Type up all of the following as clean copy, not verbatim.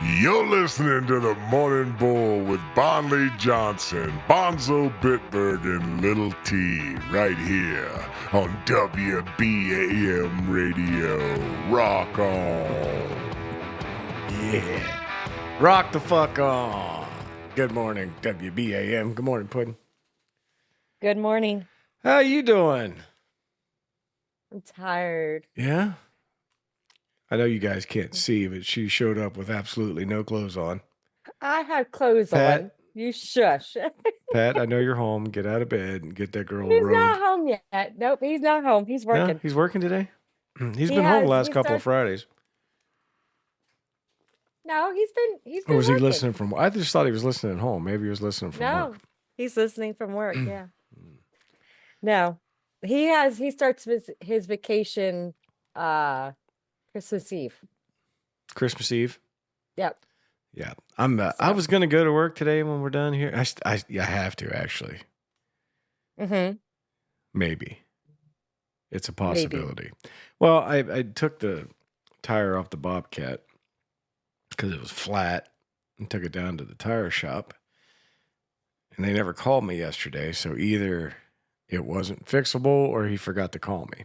You're listening to the Morning Bull with Bonley Johnson, Bonzobitburg, and Little T right here on WBAM Radio. Rock on. Yeah. Rock the fuck on. Good morning, WBAM. Good morning, Puddin'. Good morning. How you doing? I'm tired. Yeah? I know you guys can't see, but she showed up with absolutely no clothes on. I have clothes Pat? on. You shush. Pat, I know you're home. Get out of bed and get that girl He's robed. not home yet. Nope, he's not home. He's Yeah, working. he's working today? He's been home the last couple of Fridays. No, he's been Or was working. he listening from... I just thought he was listening at home. Maybe he was listening from work. He's listening from work, yeah. No. He starts his vacation Christmas Eve. Christmas Eve? Yep. Yeah. I was going to go to work today when we're done here. I have to, actually. Mm-hmm. Maybe. It's a possibility. Maybe. Well, I took the tire off the Bobcat because it was flat and took it down to the tire shop. And they never called me yesterday, so either it wasn't fixable or he forgot to call me.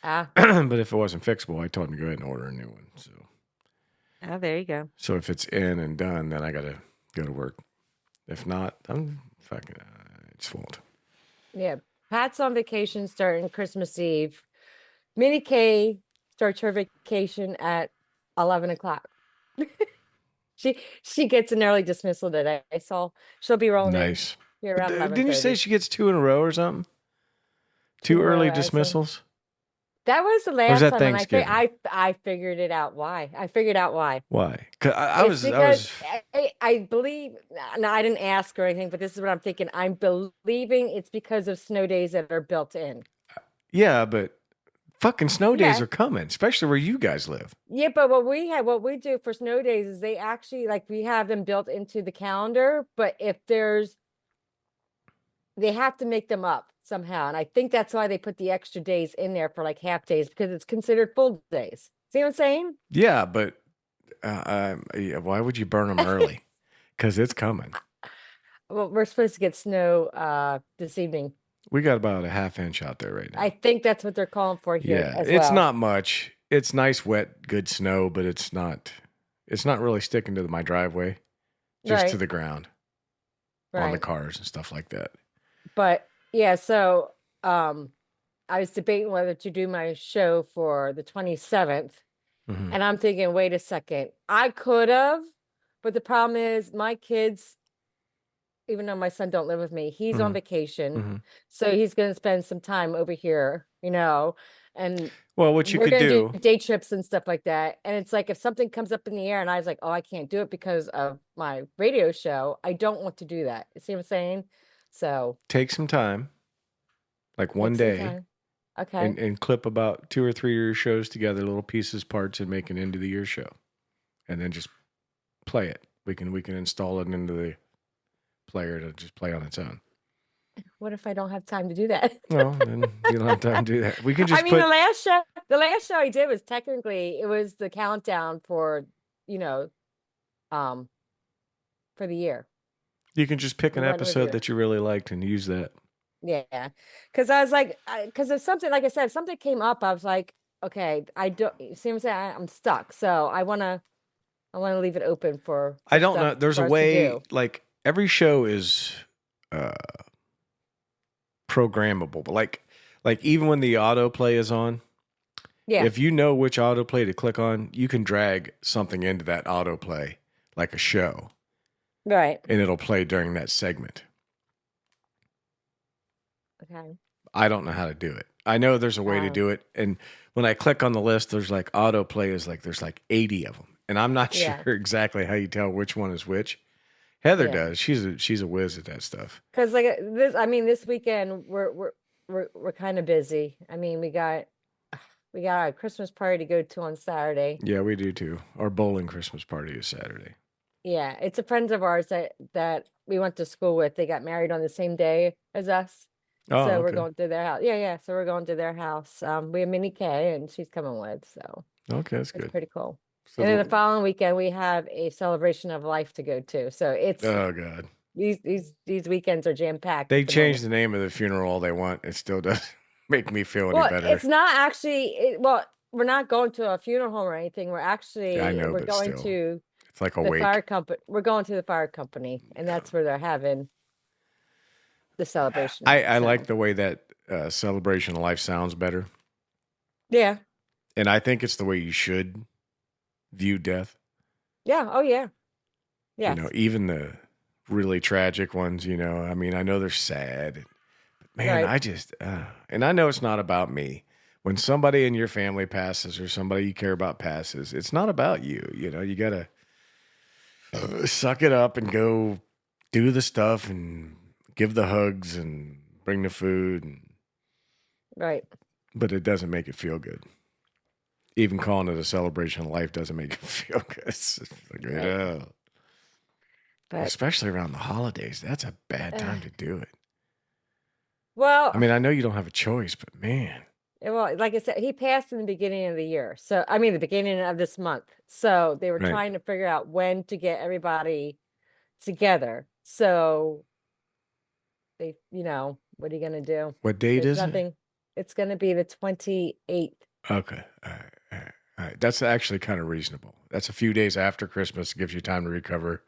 But if it wasn't fixable, I told him to go ahead and order a new one. So. Oh, there you go. So if it's in and done, then I got to go to work. If not, I'm fucking, it's won't. Yeah. Pat's on vacation starting Christmas Eve. Minnie K starts her vacation at 11 o'clock. She gets an early dismissal today, so she'll be rolling nice. in here around 11:30. Didn't you say she gets 2 in a row or something? Two early dismissals? That was the last or was that time, Thanksgiving? and I figured it out. Why? I figured out why. Why? I believe. No, I didn't ask or anything, but this is what I'm thinking. I'm believing it's because of snow days that are built in. Yeah, but fucking snow days are coming, especially where you guys live. Yeah, but what we do for snow days is they actually we have them built into the calendar. But if they have to make them up somehow, and I think that's why they put the extra days in there for half days, because it's considered full days. See what I'm saying? Yeah, but why would you burn them early? Because it's coming. Well, we're supposed to get snow this evening. We got about a ½ inch out there right now. I think that's what they're calling for here. Yeah, as it's well. not much. It's nice, wet, good snow, but it's not really sticking to my driveway, just to the ground on the cars and stuff like that. But yeah, so I was debating whether to do my show for the 27th. Mm-hmm. And I'm thinking, wait a second, I could have, but the problem is my kids, even though my son don't live with me, he's on vacation. Mm-hmm. So he's going to spend some time over here, and well, what you could do day trips and stuff like that. And it's like, if something comes up in the air and I was like, oh, I can't do it because of my radio show, I don't want to do that. You see what I'm saying? So take some time, like one day. Okay. And clip about 2 or 3 of your shows together, little pieces, parts, and make an end of the year show. And then just play it. We can install it into the player to just play on its own. What if I don't have time to do that? Well, then you don't have time to do that. We can just the last show I did was technically, it was the countdown for, for the year. You can just pick an episode that you really liked and use that. Yeah. Because I was like, because if something, like I said, if something came up, I was like, okay, I don't, you see what I'm saying? I'm stuck. So I want to leave it open for. I don't know. There's a way, every show is programmable, but like even when the autoplay is on, if you know which autoplay to click on, you can drag something into that autoplay, like a show. Right. And it'll play during that segment. Okay. I don't know how to do it. I know there's a way to do it. And when I click on the list, there's autoplay is there's 80 of them. And I'm not sure exactly how you tell which one is which. Heather does. She's a whiz at that stuff. Because this weekend we're kind of busy. I mean, we got a Christmas party to go to on Saturday. Yeah, we do too. Our bowling Christmas party is Saturday. Yeah, it's a friend of ours that we went to school with. They got married on the same day as us. Oh, so we're going to their house. Yeah. So we're going to their house. We have Minnie K, and she's coming with. So okay, that's good. Pretty cool. And then the following weekend we have a celebration of life to go to. So it's oh God. These weekends are jam packed. They change the name of the funeral all they want. It still doesn't make me feel any Well, better. it's not actually. Well, we're not going to a funeral home or anything. We're actually I know, we're but going still. to It's like a the wake. fire company. We're going to the fire company, and that's where they're having the celebration. I like the way that celebration of life sounds better. Yeah. And I think it's the way you should view death. Yeah. Oh, yeah. Yeah. You know, even the really tragic ones, you know, I mean, I know they're sad. But man, Right. I just, and I know it's not about me. When somebody in your family passes or somebody you care about passes, it's not about you. You know, you got to suck it up and go do the stuff and give the hugs and bring the food. Right. But it doesn't make it feel good. Even calling it a celebration of life doesn't make it feel good. It's like, Right. yeah. But Especially around the holidays. That's a bad time to do it. well, I mean, I know you don't have a choice, but man. well, like I said, he passed in the beginning of the year. So I mean, the beginning of this month. So they were Right. trying to figure out when to get everybody together. So they, what are you going to do? What date There's is nothing. It's going to be the 28th. it? Okay. All right. That's actually kind of reasonable. That's a few days after Christmas. It gives you time to recover.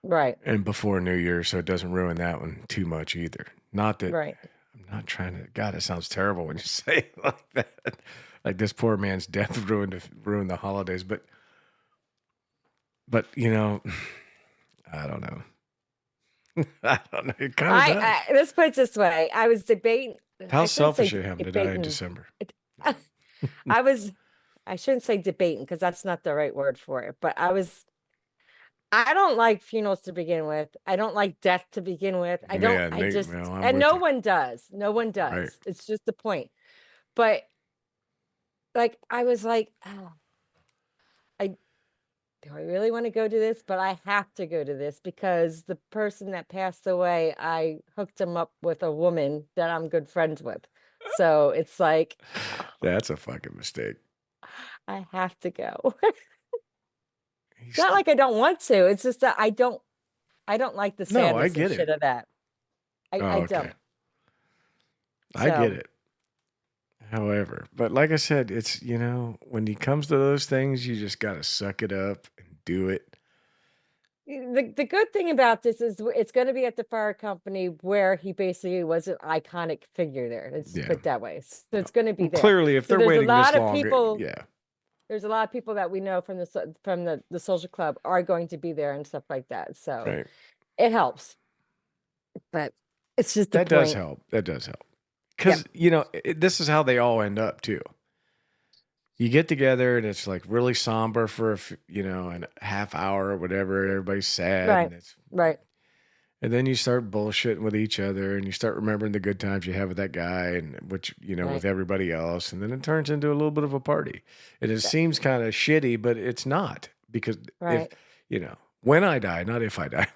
Right. And before New Year, so it doesn't ruin that one too much either. Not that Right. I'm not trying to. God, it sounds terrible when you say it like that. Like this poor man's death ruined the holidays, but you know, I don't know. I don't know. It kind of does. Let's put it this way. I was debating. How I shouldn't selfish say of him to die in debating. December. I shouldn't say debating because that's not the right word for it. But I don't like funerals to begin with. I don't like death to begin with. I don't, Man, I just, well, I'm and with no you. one does. No one does. Right. It's just the point. But like, I was like, oh, do I really want to go to this? But I have to go to this because the person that passed away, I hooked him up with a woman that I'm good friends with. So it's like, That's a fucking mistake. I have to go. It's not like I don't want to. It's just that I don't like the sadness I get and shit it. of that. I Okay. don't. I get So, it. However, but like I said, it's, you know, when it comes to those things, you just got to suck it up and do it. the good thing about this is it's going to be at the fire company where he basically was an iconic figure there. Let's Yeah. put it that way. So it's going to be Well, there. clearly, if So they're there's a waiting lot this of long, people. yeah. There's a lot of people that we know from the social club are going to be there and stuff like that. So Right. it helps. But it's just the That does point. help. That does help. Because, you know, this is how they all end up, too. You get together and it's like really somber for a half hour or whatever. Everybody's sad. Right. And Right. And then you start bullshitting with each other and you start remembering the good times you have with that guy and which, Right. with everybody else. And then it turns into a little bit of a party. And it seems kind of shitty, but it's not because Right. if, when I die, not if I die,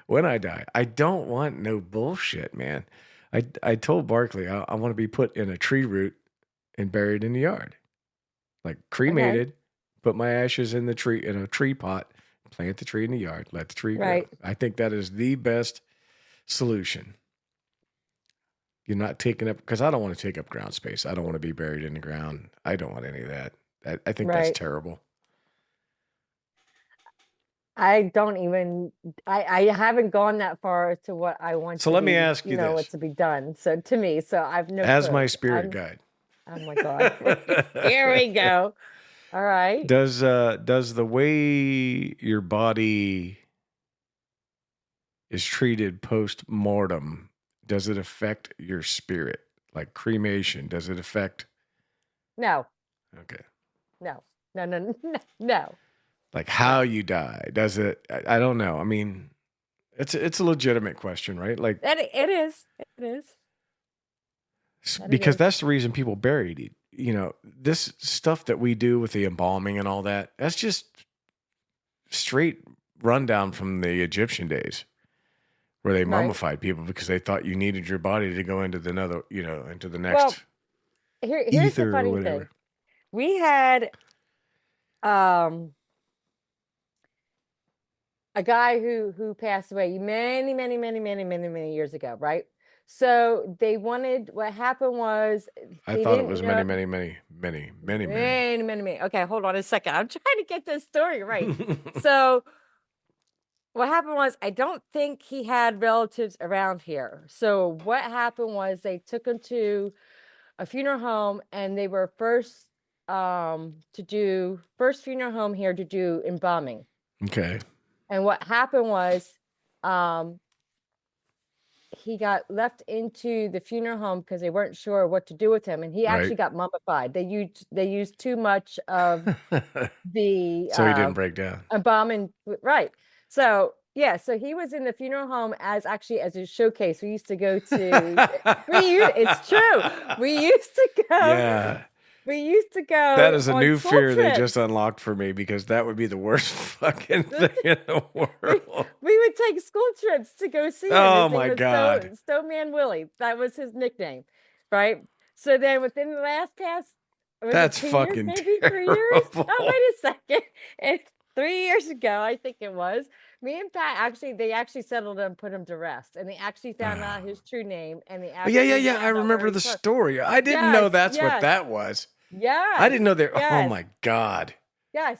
when I die, I don't want no bullshit, man. I told Barkley I want to be put in a tree root and buried in the yard, like cremated, put my ashes in a tree pot, plant the tree in the yard, let the tree grow. I think that is the best solution. You're not taking up, because I don't want to take up ground space. I don't want to be buried in the ground. I don't want any of that. I think that's terrible. I don't even, I haven't gone that far to what I want So to let me be, ask you this. what to be done. So to me, I've no As clue. my spirit guide. Oh my God. Here we go. All right. Does the way your body is treated post-mortem, does it affect your spirit? Like cremation, does it affect? No. Okay. No. No. Like how you die, does it? I don't know. I mean, it's a legitimate question, right? Like It is. Because that's the reason people buried. This stuff that we do with the embalming and all that, that's just straight rundown from the Egyptian days where they mummified people because they thought you needed your body to go into the next Here's the ether or funny whatever. thing. We had um a guy who passed away many years ago, right? So they wanted, what happened was I they thought it didn't was know. many. Okay, hold on a second. I'm trying to get this story right. So what happened was, I don't think he had relatives around here. So what happened was they took him to a funeral home, and they were first funeral home here to do embalming. Okay. And what happened was, um, he got left into the funeral home because they weren't sure what to do with him, and he actually Right. got mummified. They used too much of the So he didn't break down. embalming, right? So yeah, so he was in the funeral home as a showcase. We used to go to. It's true. We used to go. Yeah. We used to That go is a on new school fear they just trips. unlocked for me, because that would be the worst fucking thing in the we, world. we would take school trips to go see him. Oh His name my was God. Stoneman Willie. That was his nickname, right? So then within the last past, was it That's 2 years, fucking maybe 3 years? Oh, terrible. wait a second. And 3 years ago, I think it was, me and Pat they actually settled him, put him to rest, and they actually found out his true name, and they actually Yeah. I found out where remember he's the from. story. I didn't know Yes, that's what yes, that was. I yes, didn't know there. Oh yes, my God. yes.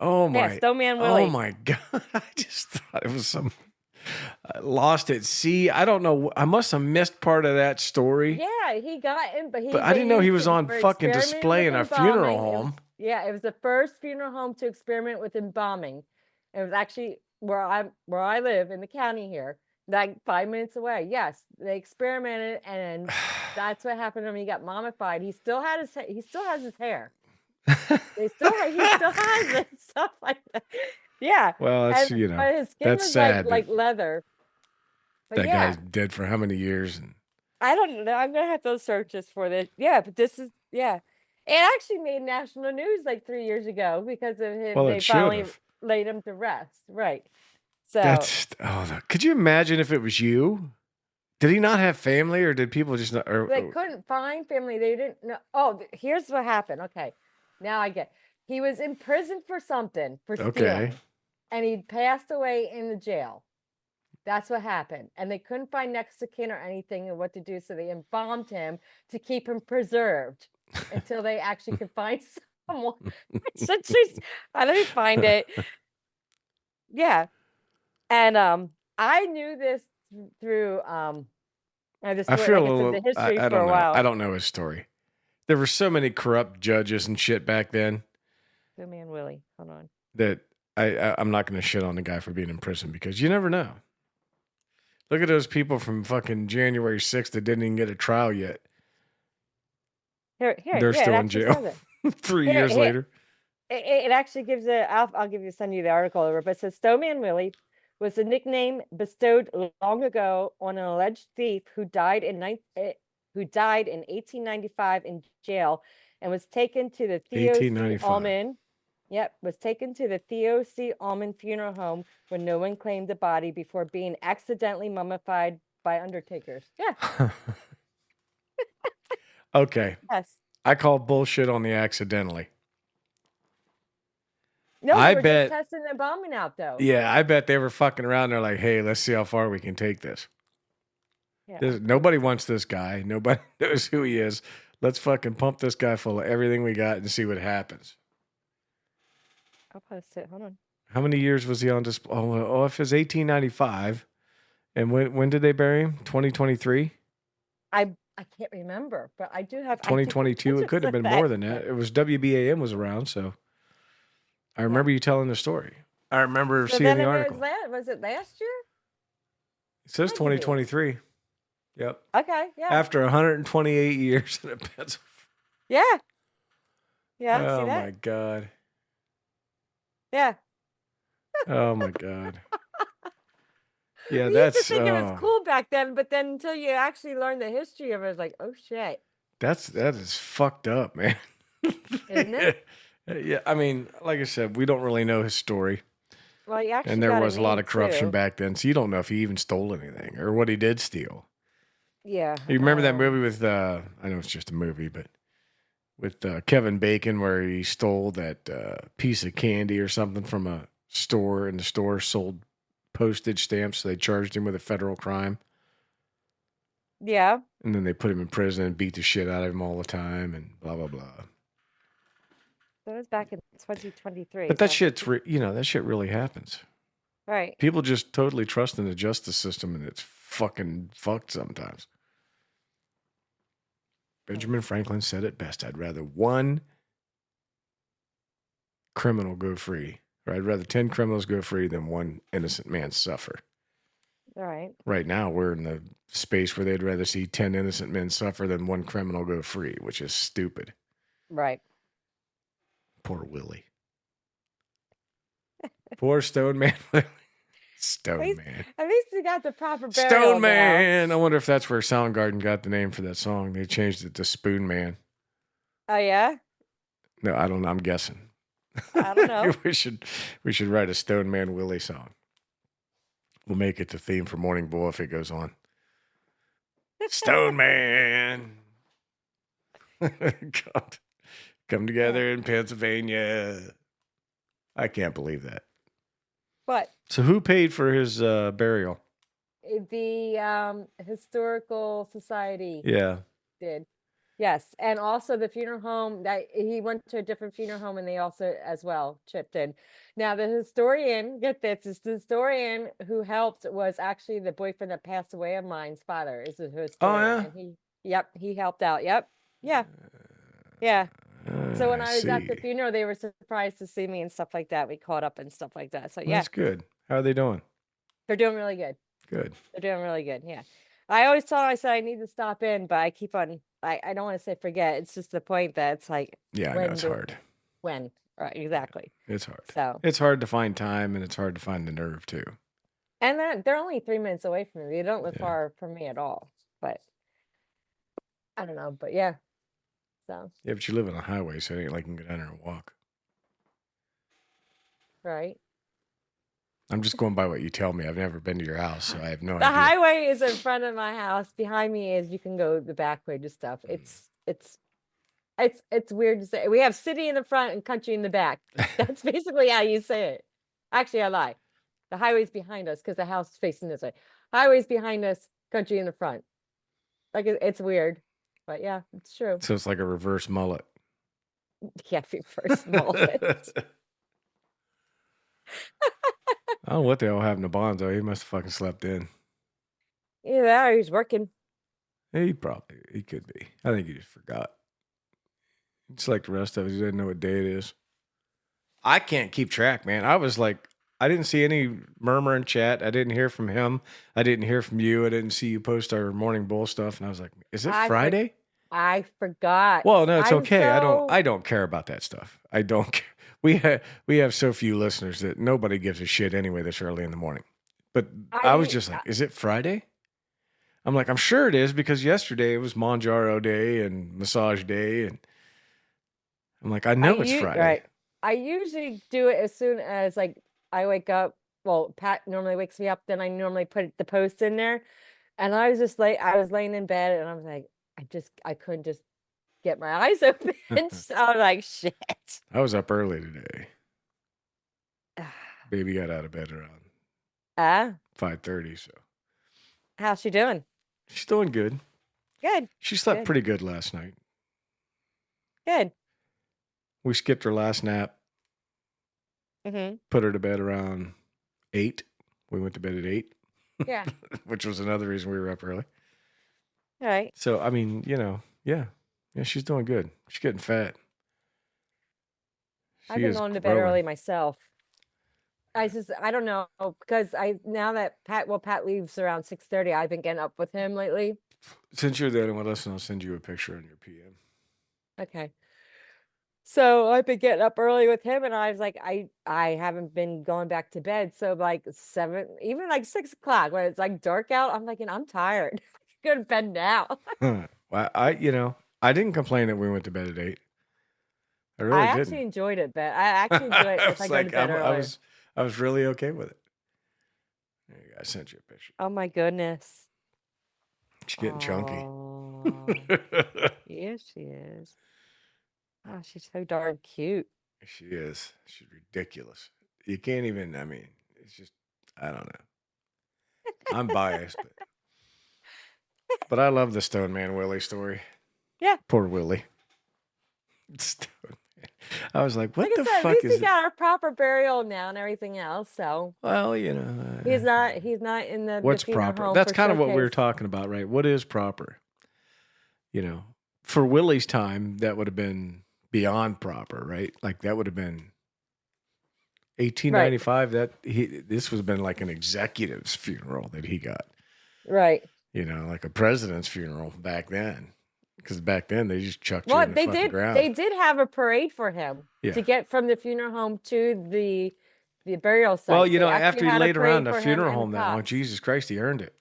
Oh Yeah, my. Stoneman Oh Willie. my God. I just thought it was some lost at sea. I don't know. I must have missed part of that story, Yeah, he got in, but but I they didn't know he used was it on for fucking experimenting display with in a funeral embalming. home. It was the first funeral home to experiment with embalming. It was actually where I live in the county here, like 5 minutes away. Yes, they experimented, and that's what happened to him. He got mummified. He still has his hair. He still has it, stuff like that. Yeah, Well, and it's, but his skin that's was sad that like leather. But that guy's yeah, dead for how many years? And I don't know. I'm gonna have to search this for this. Yeah, but this is, yeah. It actually made national news like 3 years ago because of him. well, They it should finally have. laid him to rest. Right. So Could you imagine if it was you? Did he not have family, or did people just not? they couldn't find family. They didn't know. Oh, here's what happened. Okay. Now I get. He was in prison for something, for Okay. stealing, and he passed away in the jail. That's what happened. And they couldn't find next of kin or anything and what to do. So they embalmed him to keep him preserved until they actually could find someone. Let me find it. Yeah. And I knew this through the I story, feel like a I said, the little. history I for don't a know. I while. don't know his story. There were so many corrupt judges and shit back then Oh man, Willie. Hold on. that I'm not going to shit on the guy for being in prison, because you never know. Look at those people from fucking January 6th that didn't even get a trial yet. Here, They're yeah, it still in actually jail says it. 3 years later. It actually gives it. I'll send you the article over. But it says Stoneman Willie was a nickname bestowed long ago on an alleged thief who died in 1895 in jail, and was taken to the Theo C. 1895. Allman. Yep, was taken to the Theo C. Allman funeral home where no one claimed the body before being accidentally mummified by undertakers. Yeah. Okay. Yes. I call bullshit on the accidentally. No, I they were just bet. testing the embalming out though. Yeah, I bet they were fucking around. They're like, hey, let's see how far we can take this. Yeah. Nobody wants this guy. Nobody knows who he is. Let's fucking pump this guy full of everything we got and see what happens. I'll post it. Hold on. How many years was he on display? Oh, if it's 1895. And when did they bury him? 2023? I can't remember, but I do have 2022? It could have been more than that. It was WBAM was around, so I remember you telling the story. I remember So seeing then the article. was it last year? It says Had to be. 2023. Yep. Okay, yeah. After 128 years in a pencil. Yeah. Yeah, see Oh that? my God. Yeah. Oh my God. Yeah, We used to think it was cool back then, but then until you actually learn the history of it, it's like, oh shit. that is fucked up, man. Isn't it? Yeah, I mean, like I said, we don't really know his story. Well, you actually And there got was a lot name, of corruption too. back then, so you don't know if he even stole anything or what he did steal. Yeah. You remember that movie with I know it's just a movie, but with Kevin Bacon, where he stole that piece of candy or something from a store, and the store sold postage stamps, so they charged him with a federal crime. Yeah. And then they put him in prison and beat the shit out of him all the time, and blah blah blah. That was back in 2023. But that shit's that shit really happens. Right. People just totally trust in the justice system, and it's fucking fucked sometimes. Benjamin Franklin said it best. I'd rather one criminal go free, or I'd rather 10 criminals go free than one innocent man suffer. All right. Right now, we're in the space where they'd rather see 10 innocent men suffer than one criminal go free, which is stupid. Right. Poor Willie. Poor Stone Man. Stone Man. At least he got the proper burial Stone Man. I wonder if that's where Soundgarden got the name for that song. They changed it to Spoon Man. Oh yeah? No, I don't know. I'm guessing. I don't know. we should write a Stone Man Willie song. We'll make it the theme for Morning Bull if it goes on. Stone Man. God. Come together in Pennsylvania. I can't believe that. What? So who paid for his burial? The Historical Society Yeah. did. Yes. And also the funeral home, that he went to a different funeral home, and they also as well chipped in. Now the historian, get this, is the historian who helped was actually the boyfriend that passed away of mine's father is a historian. Oh, yeah? And he helped out. Yep. Yeah. Yeah. So when I was at the funeral, they were surprised to see me and stuff like that. We caught up and stuff like that. So yeah. That's good. How are they doing? They're doing really good. Good. They're doing really good. Yeah. I always told him, I said I need to stop in, but I keep on, I don't want to say forget. It's just the point that it's like, Yeah, I know it's hard. When? Right, exactly. It's hard. So it's hard to find time, and it's hard to find the nerve too. And they're only 3 minutes away from me. They don't live far from me at all. But I don't know. But yeah. So yeah, but you live on a highway, so it ain't like you can go down there and walk. Right. I'm just going by what you tell me. I've never been to your house, so I have no idea. The highway is in front of my house. Behind me is you can go the back way to stuff. It's weird to say. We have city in the front and country in the back. That's basically how you say it. Actually, I lie. The highway's behind us because the house is facing this way. Highway's behind us, country in the front. Like it's weird, but yeah, it's true. So it's like a reverse mullet. Can't be reverse mullet. I don't know what the hell happened to Bonzo. He must have fucking slept in. Yeah, he's working. He could be. I think he just forgot. Just like the rest of us, he doesn't know what day it is. I can't keep track, man. I was like, I didn't see any murmur in chat. I didn't hear from him. I didn't hear from you. I didn't see you post our Morning Bull stuff. And I was like, is it Friday? I forgot. Well, no, it's okay. I don't care about that stuff. I don't care. We have so few listeners that nobody gives a shit anyway this early in the morning. But I was just like, is it Friday? I'm like, I'm sure it is because yesterday it was Manjaro Day and Massage Day. And I'm like, I know it's Friday. Right. I usually do it as soon as like I wake up. Well, Pat normally wakes me up. Then I normally put the post in there. And I was just I was laying in bed and I was like, I couldn't just get my eyes open. So I was like, shit. I was up early today. Baby got out of bed around 5:30. So how's she doing? She's doing good. Good. She slept pretty good last night. Good. We skipped her last nap. Mm-hmm. Put her to bed around 8. We went to bed at 8. Yeah. Which was another reason we were up early. All right. So, I mean, yeah, she's doing good. She's getting fat. I've been going to bed early myself. I don't know because now that Pat leaves around 6:30. I've been getting up with him lately. Since you're the only one listening, I'll send you a picture on your PM. Okay. So I've been getting up early with him, and I was like, I haven't been going back to bed. So like 7, even like 6 o'clock when it's like dark out, I'm like, I'm tired. Go to bed now. Well, I didn't complain that we went to bed at 8. I really didn't. Actually enjoyed it, but I actually enjoy it if I go to bed early. I was really okay with it. There you go. I sent you a picture. Oh my goodness. She's getting chunky. Yes, she is. Oh, she's so darn cute. She is. She's ridiculous. You can't even, I mean, it's just, I don't know. I'm biased, but I love the Stone Man Willie story. Yeah. Poor Willie. Stone Man. I was like, what Like I the said, at fuck least he is it? got a proper burial now and everything else. So Well, you know. he's not in the What's funeral proper? home That's for kind of what we were showcase. talking about, right? What is proper? You know, for Willie's time, that would have been beyond proper, right? Like that would have been Right. 1895. This would have been like an executive's funeral that he got. Right. You know, like a president's funeral back then. Because back then they just chucked you Well, in the fucking ground. they did have a parade for him Yeah. to get from the funeral home to the burial site. Well, you They know, actually after he had a laid around parade a for him funeral and the home that long, cops. Jesus Christ, he earned it.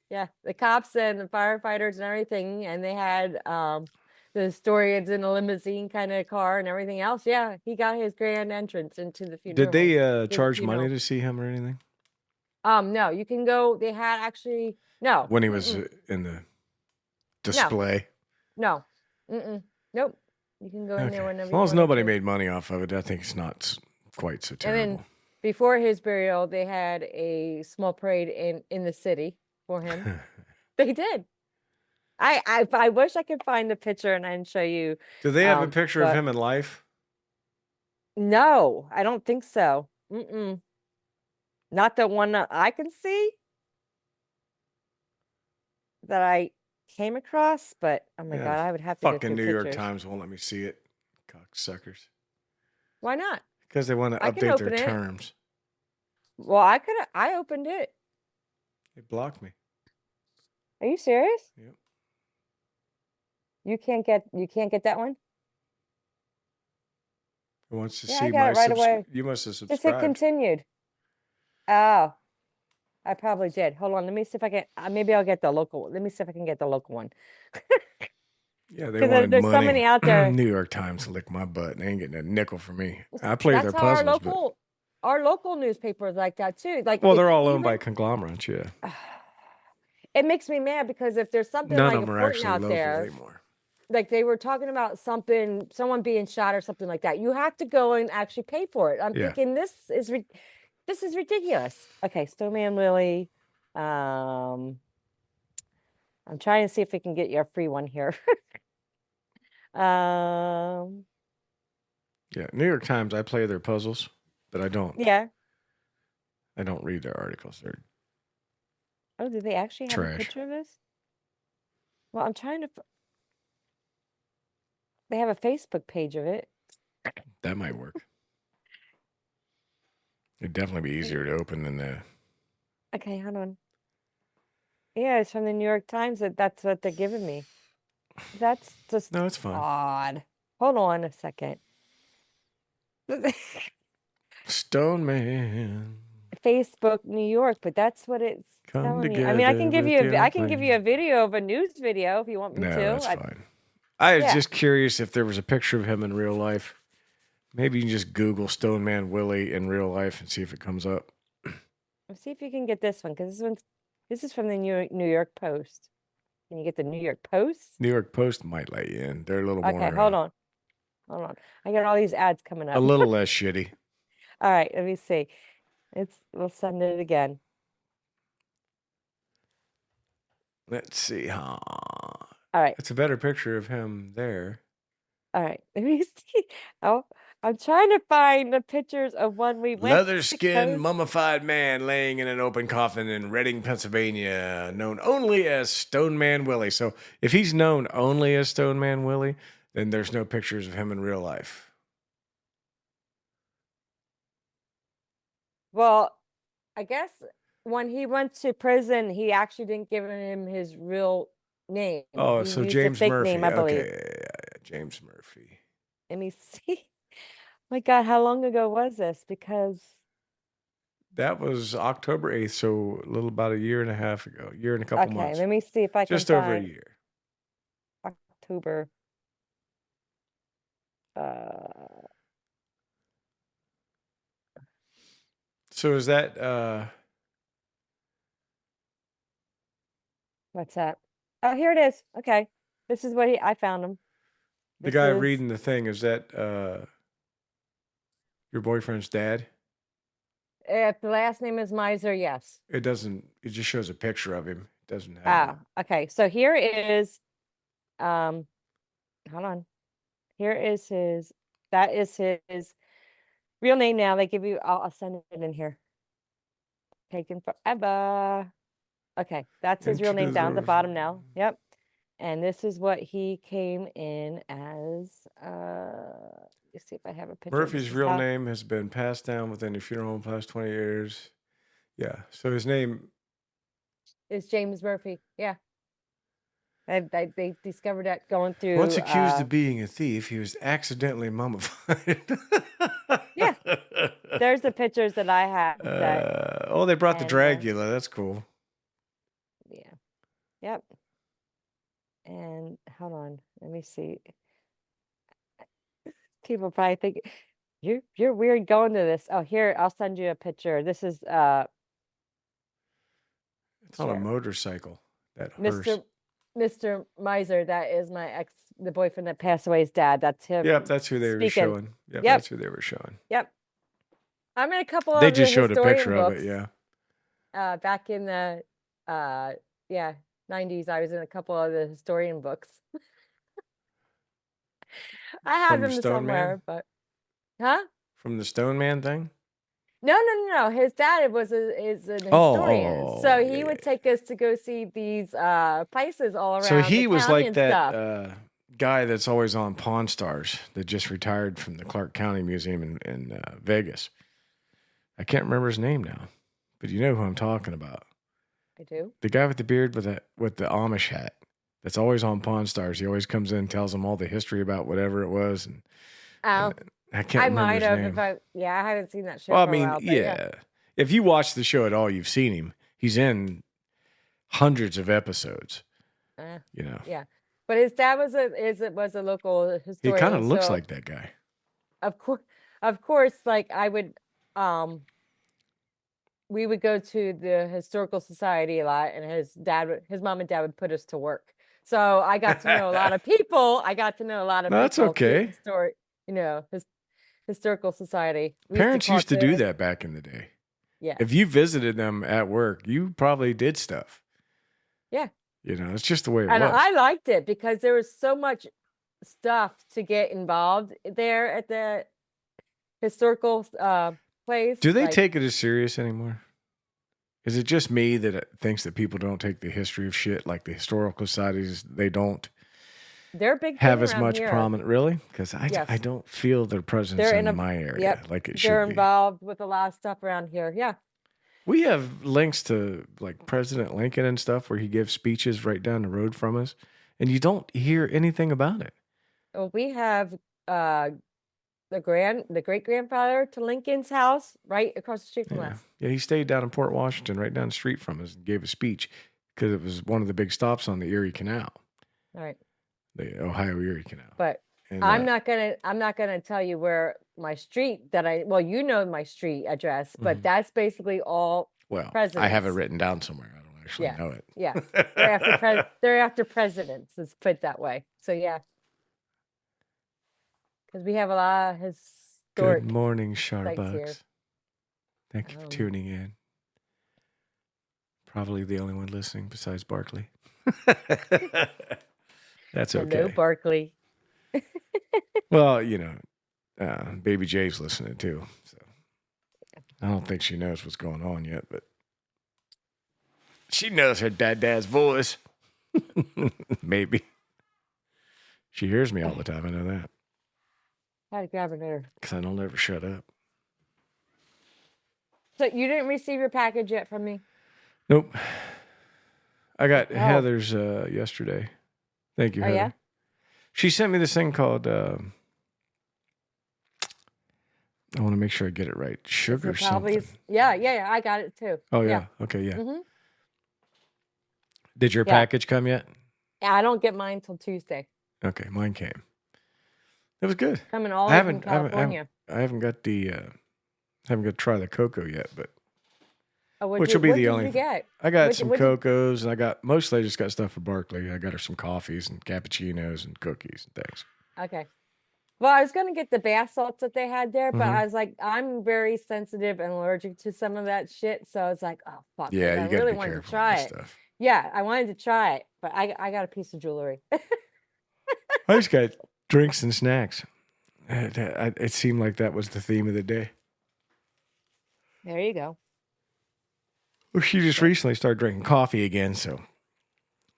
Yeah, the cops and the firefighters and everything, and they had the historians in a limousine kind of car and everything else. Yeah, he got his grand entrance into the funeral Did they home. charge money to see him or anything? No, you can go. They had actually no When he was in the display? no, nope. You can go in there Okay. whenever As you long as want nobody to. made money off of it, I think it's not quite so And terrible. then before his burial, they had a small parade in the city for him. They did. I wish I could find the picture and show you. Do they have a picture of him in life? No, I don't think so. Not the one that I can see that I came across, but oh my God, I would have to go Fucking through New York pictures. Times won't let me see it. Cocksuckers. Why not? Because they want to I can update their open it. terms. Well, I opened it. They blocked me. Are you serious? Yep. You can't get that one? It wants to Yeah, see I got it right away. You must have Just hit subscribed. continued. Oh, I probably did. Hold on. Let me see if I can. Maybe I'll get the local. Let me see if I can get the local one. Yeah, they wanted there's money. so many out there. New York Times lick my butt. They ain't getting a nickel from me. I play their puzzles. Our local newspaper is like that too. Like, well, they're all owned by conglomerates. Yeah. It makes me mad because if there's something None like of them are important actually out local there, anymore. like they were talking about someone being shot or something like that, you have to go and actually pay for it. I'm thinking this is ridiculous. Okay, Snowman Willie. I'm trying to see if we can get you a free one here. Yeah, New York Times. I play their puzzles, but I don't. Yeah. I don't read their articles. They're Oh, do they actually have trash. a picture of this? Well, I'm trying to. They have a Facebook page of it. That might work. It'd definitely be easier to open than the. Okay, hold on. Yeah, it's from the New York Times. That's what they're giving me. That's just no, it's fine. Odd. Hold on a second. Stone Man. Facebook New York, but that's what it's telling me. I mean, I can give you a video of a news video if you want me to. No, that's fine. I was just curious if there was a picture of him in real life. Maybe you can just Google Stone Man Willie in real life and see if it comes up. Let's see if you can get this one, because this is from the New York Post. Can you get the New York Post? New York Post might let you in. They're a little more. Okay, hold on. I got all these ads coming up. A little less shitty. All right, let me see. We'll send it again. Let's see. All right. It's a better picture of him there. All right. Let me see. Oh, I'm trying to find the pictures of when we went. Leather-skinned, mummified man laying in an open coffin in Reading, Pennsylvania, known only as Stone Man Willie. So if he's known only as Stone Man Willie, then there's no pictures of him in real life. Well, I guess when he went to prison, he actually didn't give him his real name. Oh, he so used James a fake Murphy. name, I believe. Okay, James Murphy. Let me see. My God, how long ago was this? Because that was October 8th, so about a year and a half ago, year and a couple months. Okay, let me see if I can just over a year. October. So is that what's that? Oh, here it is. Okay. This is what I found him. The guy reading the thing, is that your boyfriend's dad? If the last name is Miser, yes. It doesn't. It just shows a picture of him. It doesn't have. Okay. So here is, hold on. Here is his. That is his real name. Now they give you. I'll send it in here. Taking forever. Okay, that's his real name down at the bottom now. Yep. And this is what he came in as. Let's see if I have a picture. Murphy's real name has been passed down within the funeral home past 20 years. Yeah. So his name is James Murphy. Yeah. They discovered that going through. Once accused of being a thief, he was accidentally mummified. Yeah. There's the pictures that I have. They brought the Dragula. That's cool. Yeah. Yep. And hold on. Let me see. People probably think you're weird going to this. Oh, here, I'll send you a picture. This is it's on a motorcycle. That Mr. Miser, that is my the boyfriend that passed away's dad. That's him. Yep, that's who they were showing. Yep, that's who they were showing. Yep. I'm in a couple of They just showed a picture of it, yeah. Back in the 90s, I was in a couple of the historian books. I have them somewhere, but From the Stone Man thing? No. His dad is an historian, so he would take us to go see these places all around. So he was like that stuff. Guy that's always on Pawn Stars that just retired from the Clark County Museum in Vegas. I can't remember his name now, but you know who I'm talking about. I do. The guy with the beard with the Amish hat. That's always on Pawn Stars. He always comes in and tells them all the history about whatever it was. And I can't remember his name. I haven't seen that show. Well, I mean, yeah. If you watch the show at all, you've seen him. He's in hundreds of episodes. Yeah, but his dad was a local historian. He kind of looks like that guy. Of course. Like I would, we would go to the historical society a lot, and his mom and dad would put us to work. So I got to know a lot of people. That's okay. His historical society. Parents used to do that back in the day. Yeah. If you visited them at work, you probably did stuff. Yeah. It's just the way it was. And I liked it because there was so much stuff to get involved there at the historical place. Do they take it as serious anymore? Is it just me that thinks that people don't take the history of shit like the historical societies? They don't. They're big. Have as much prominent, really? Because I don't feel their presence in my area like it should be. They're involved with a lot of stuff around here. Yeah. We have links to like President Lincoln and stuff where he gives speeches right down the road from us, and you don't hear anything about it. Well, we have the great grandfather to Lincoln's house right across the street from us. Yeah, he stayed down in Port Washington, right down the street from us, and gave a speech because it was one of the big stops on the Erie Canal. All right. The Ohio Erie Canal. But I'm not gonna tell you where my street my street address, but that's basically all. Well, presidents. I have it written down somewhere. I don't actually know it. Yeah, they're after presidents. Let's put it that way. So yeah, because we have a lot of historic. Good morning, Starbucks. Thank you for tuning in. Probably the only one listening besides Barkley. That's okay. No, Barkley. Well, Baby Jay's listening too. So I don't think she knows what's going on yet, but she knows her dad's voice. Maybe. She hears me all the time. I know that. How to grab her later. Because I don't ever shut up. So you didn't receive your package yet from me? Nope. I got Heather's yesterday. Thank you, Heather. Yeah? She sent me this thing called, I want to make sure I get it right. Sugar something. Yeah, I got it too. Oh, yeah. Okay, yeah. Mm-hmm. Did your package come yet? Yeah, I don't get mine until Tuesday. Okay, mine came. It was good. Coming all over from California. I haven't got to try the cocoa yet, but which will be the only. What did you get? I got some cocos, and mostly I just got stuff for Barkley. I got her some coffees and cappuccinos and cookies and things. Okay. Well, I was gonna get the bath salts that they had there, but Mhm. I was like, I'm very sensitive and allergic to some of that shit. So I was like, oh fuck, Yeah, like I you got to really be wanted to careful on this try it. stuff. Yeah, I wanted to try it, but I got a piece of jewelry. I just got drinks and snacks. It seemed like that was the theme of the day. There you go. Well, she just Yep. recently started drinking coffee again, so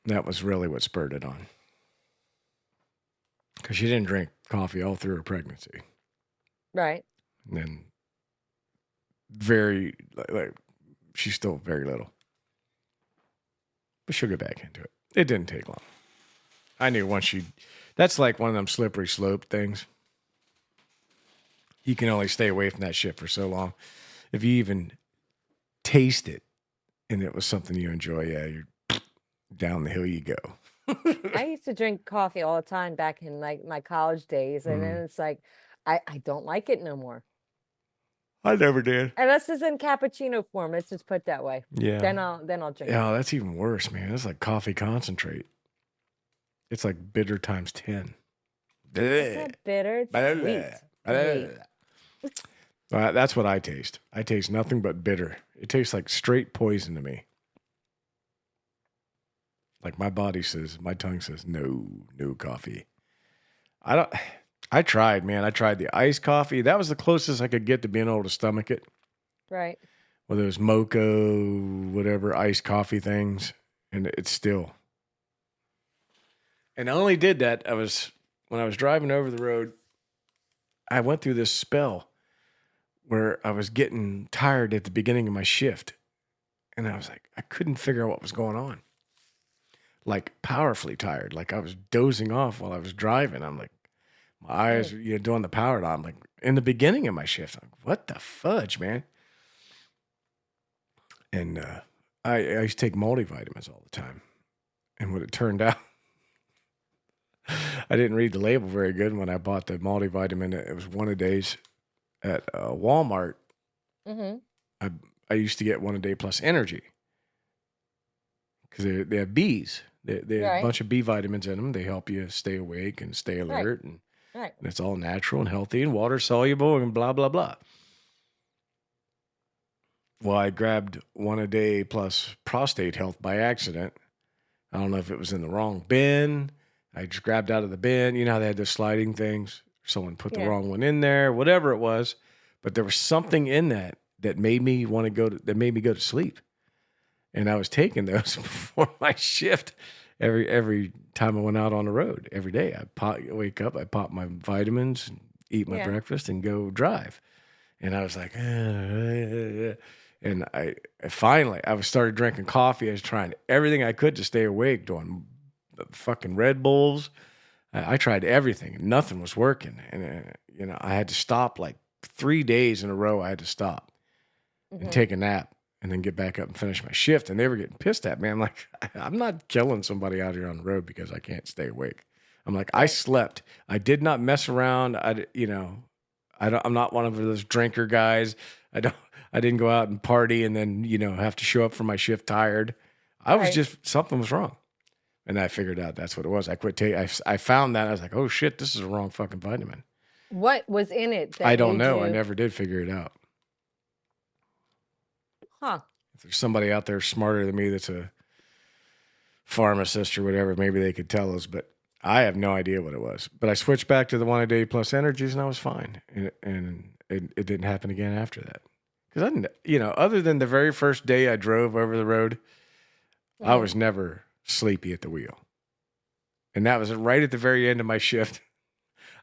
that was really what spurred it on. Because she didn't drink coffee all through her pregnancy. Right. And then very, like she's still very little. But she'll get back into it. It didn't take long. I knew once that's like one of them slippery slope things. You can only stay away from that shit for so long. If you even taste it and it was something you enjoy, yeah, you're down the hill you go. I used to drink coffee all the time back in like my college days, and then it's like I don't like it no more. I never did. Unless it's in cappuccino form, let's just put it that way. Yeah. Then I'll drink it. Yeah, that's even worse, man. That's like coffee concentrate. It's like bitter times 10. It's not bitter, it's sweet. That's what I taste. I taste nothing but bitter. It tastes like straight poison to me. Like my tongue says, no coffee. I tried, man. I tried the iced coffee. That was the closest I could get to being able to stomach it. Right. Well, those mocha, whatever, iced coffee things. And it's still. And I only did that. When I was driving over the road, I went through this spell where I was getting tired at the beginning of my shift. And I was like, I couldn't figure out what was going on. Like powerfully tired. Like I was dozing off while I was driving. I'm like, my eyes, doing the power on. I'm like, in the beginning of my shift, I'm like, what the fudge, man? And I used to take multivitamins all the time. And what it turned out, I didn't read the label very good when I bought the multivitamin. It was one a days at Walmart. Mm-hmm. I used to get one a day plus energy because they have bees. They have a bunch of B vitamins in them. They help you stay awake and stay alert. And it's all natural and healthy and water soluble and blah, blah, blah. Well, I grabbed one a day plus prostate health by accident. I don't know if it was in the wrong bin. I just grabbed out of the bin. You know how they had those sliding things? Someone put the wrong one in there, whatever it was. But there was something in that made me want to go to sleep. And I was taking those before my shift every time I went out on the road. Every day I wake up, I pop my vitamins, eat my breakfast, and go drive. And I was like, and I finally started drinking coffee. I was trying everything I could to stay awake, doing fucking Red Bulls. I tried everything, and nothing was working. And I had to stop like 3 days in a row. I had to stop and take a nap. And then get back up and finish my shift. And they were getting pissed at me. I'm like, I'm not killing somebody out here on the road because I can't stay awake. I'm like, I slept. I did not mess around. I'm not one of those drinker guys. I didn't go out and party and then, have to show up for my shift tired. I was just, something was wrong. And I figured out that's what it was. I quit taking, I found that. I was like, oh shit, this is the wrong fucking vitamin. What was in it? I don't know. I never did figure it out. Huh. If there's somebody out there smarter than me that's a pharmacist or whatever, maybe they could tell us, but I have no idea what it was. But I switched back to the one a day plus energies and I was fine. And it didn't happen again after that. Because I didn't, other than the very first day I drove over the road, I was never sleepy at the wheel. And that was right at the very end of my shift.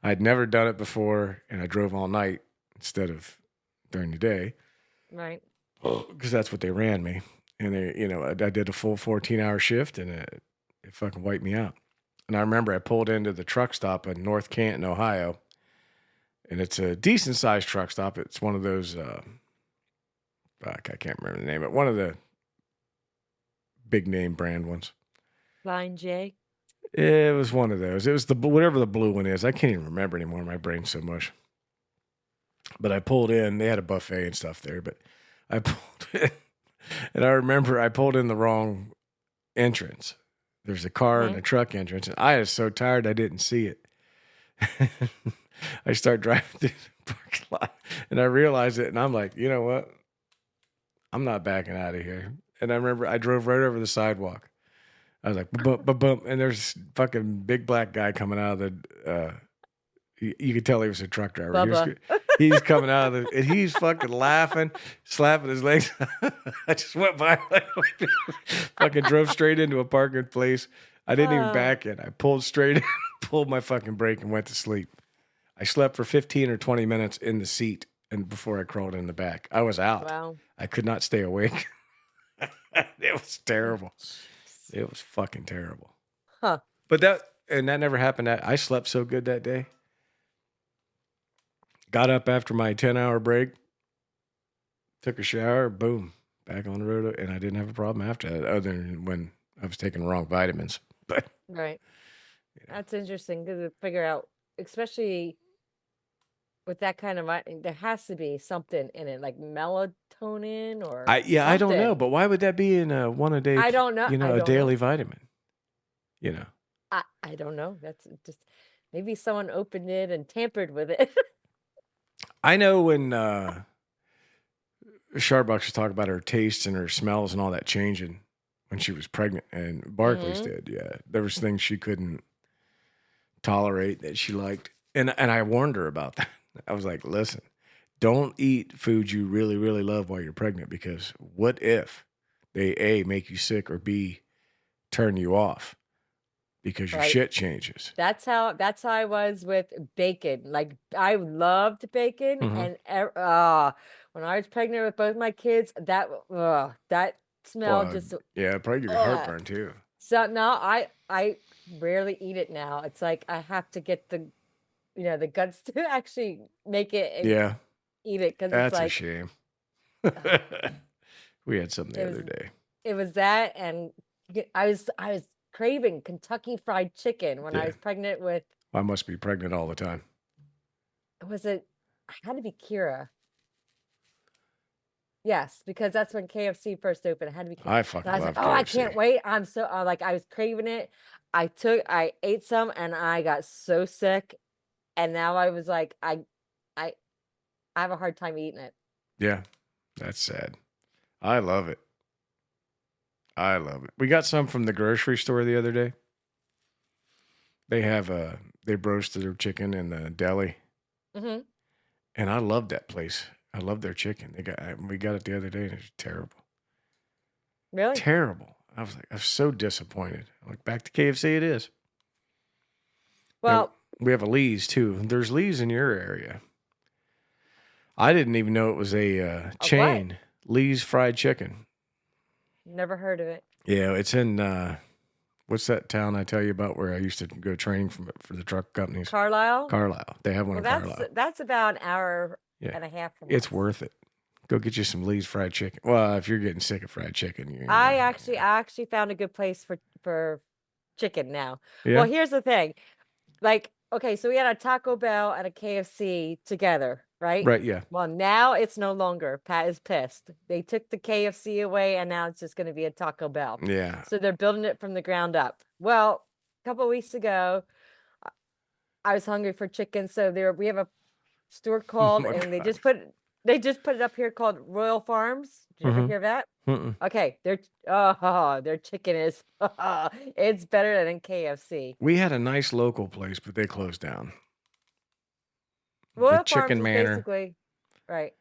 I'd never done it before and I drove all night instead of during the day. Right. Because that's what they ran me. And I did a full 14-hour shift and it fucking wiped me out. And I remember I pulled into the truck stop in North Canton, Ohio. And it's a decent sized truck stop. It's one of those, I can't remember the name, but one of the big name brand ones. Flying J? It was one of those. It was whatever the blue one is. I can't even remember anymore. My brain's so mush. But I pulled in. They had a buffet and stuff there, but I pulled in, and I remember I pulled in the wrong entrance. There's a car and a truck entrance, and I was so tired I didn't see it. I start driving through the parking lot, and I realize it, and I'm like, you know what? I'm not backing out of here. And I remember I drove right over the sidewalk. I was like, bump, bump, bump, and there's fucking big black guy coming out of the. You could tell he was a truck driver. Bubba. He's coming out of the, and he's fucking laughing, slapping his legs. I just went by, fucking drove straight into a parking place. I didn't even back in. I pulled straight in, pulled my fucking brake, and went to sleep. I slept for 15 or 20 minutes in the seat, and before I crawled in the back, I was out. Wow. I could not stay awake. It was terrible. It was fucking terrible. Huh. But that never happened. I slept so good that day. Got up after my 10-hour break, took a shower, boom, back on the road, and I didn't have a problem after that, other than when I was taking the wrong vitamins. But Right. That's interesting to figure out, especially with that kind of there has to be something in it, like melatonin or I don't know, something. but why would that be in one a day? I don't know. A daily vitamin. I don't know. That's just maybe someone opened it and tampered with it. I know when Sharbucks was talking about her tastes and her smells and all that changing when she was pregnant, and Barclays did. Yeah, there was things she couldn't tolerate that she liked, and I warned her about that. I was like, listen, don't eat foods you really, really love while you're pregnant, because what if they A, make you sick, or B, turn you off because your shit changes. That's how I was with bacon. Like, I loved bacon, and when I was pregnant with both my kids, that smell just probably give you heartburn too. So now I rarely eat it now. It's like I have to get the the guts to actually make it and eat it, because that's it's like a shame. We had something the other day. It was that, and I was craving Kentucky Fried Chicken when I was pregnant with. I must be pregnant all the time. I had to be Kira. Yes, because that's when KFC first opened. It had to be Kira. I fucking love KFC. I can't wait. I'm so I was craving it. I ate some and I got so sick, and now I was like, I have a hard time eating it. Yeah, that's sad. I love it. We got some from the grocery store the other day. They have they roasted their chicken in the deli, and I love that place. I love their chicken. We got it the other day, and it's terrible. Really terrible. I was so disappointed. I'm like, back to KFC it is. Well, we have a Lee's too. There's Lee's in your area. I didn't even know it was a chain. What? Lee's Fried Chicken. Never heard of it. Yeah, it's in what's that town I tell you about where I used to go training for the truck companies? Carlisle. They have one in Carlisle. That's about an hour and a half from It's us. worth it. Go get you some Lee's fried chicken. Well, if you're getting sick of fried chicken, I actually found a good place for chicken now. Yeah? Well, here's the thing. Like, okay, so we had a Taco Bell and a KFC together, right? Right, yeah. Well, now it's no longer. Pat is pissed. They took the KFC away, and now it's just going to be a Taco Bell. Yeah. So they're building it from the ground up. Well, a couple of weeks ago, I was hungry for chicken, so we have a store called, and they just put it up here called Royal Farms. Did you ever hear that? Okay, their chicken is it's better than KFC. We had a nice local place, but they closed down. Royal the Chicken Farms Manor. Basically, right.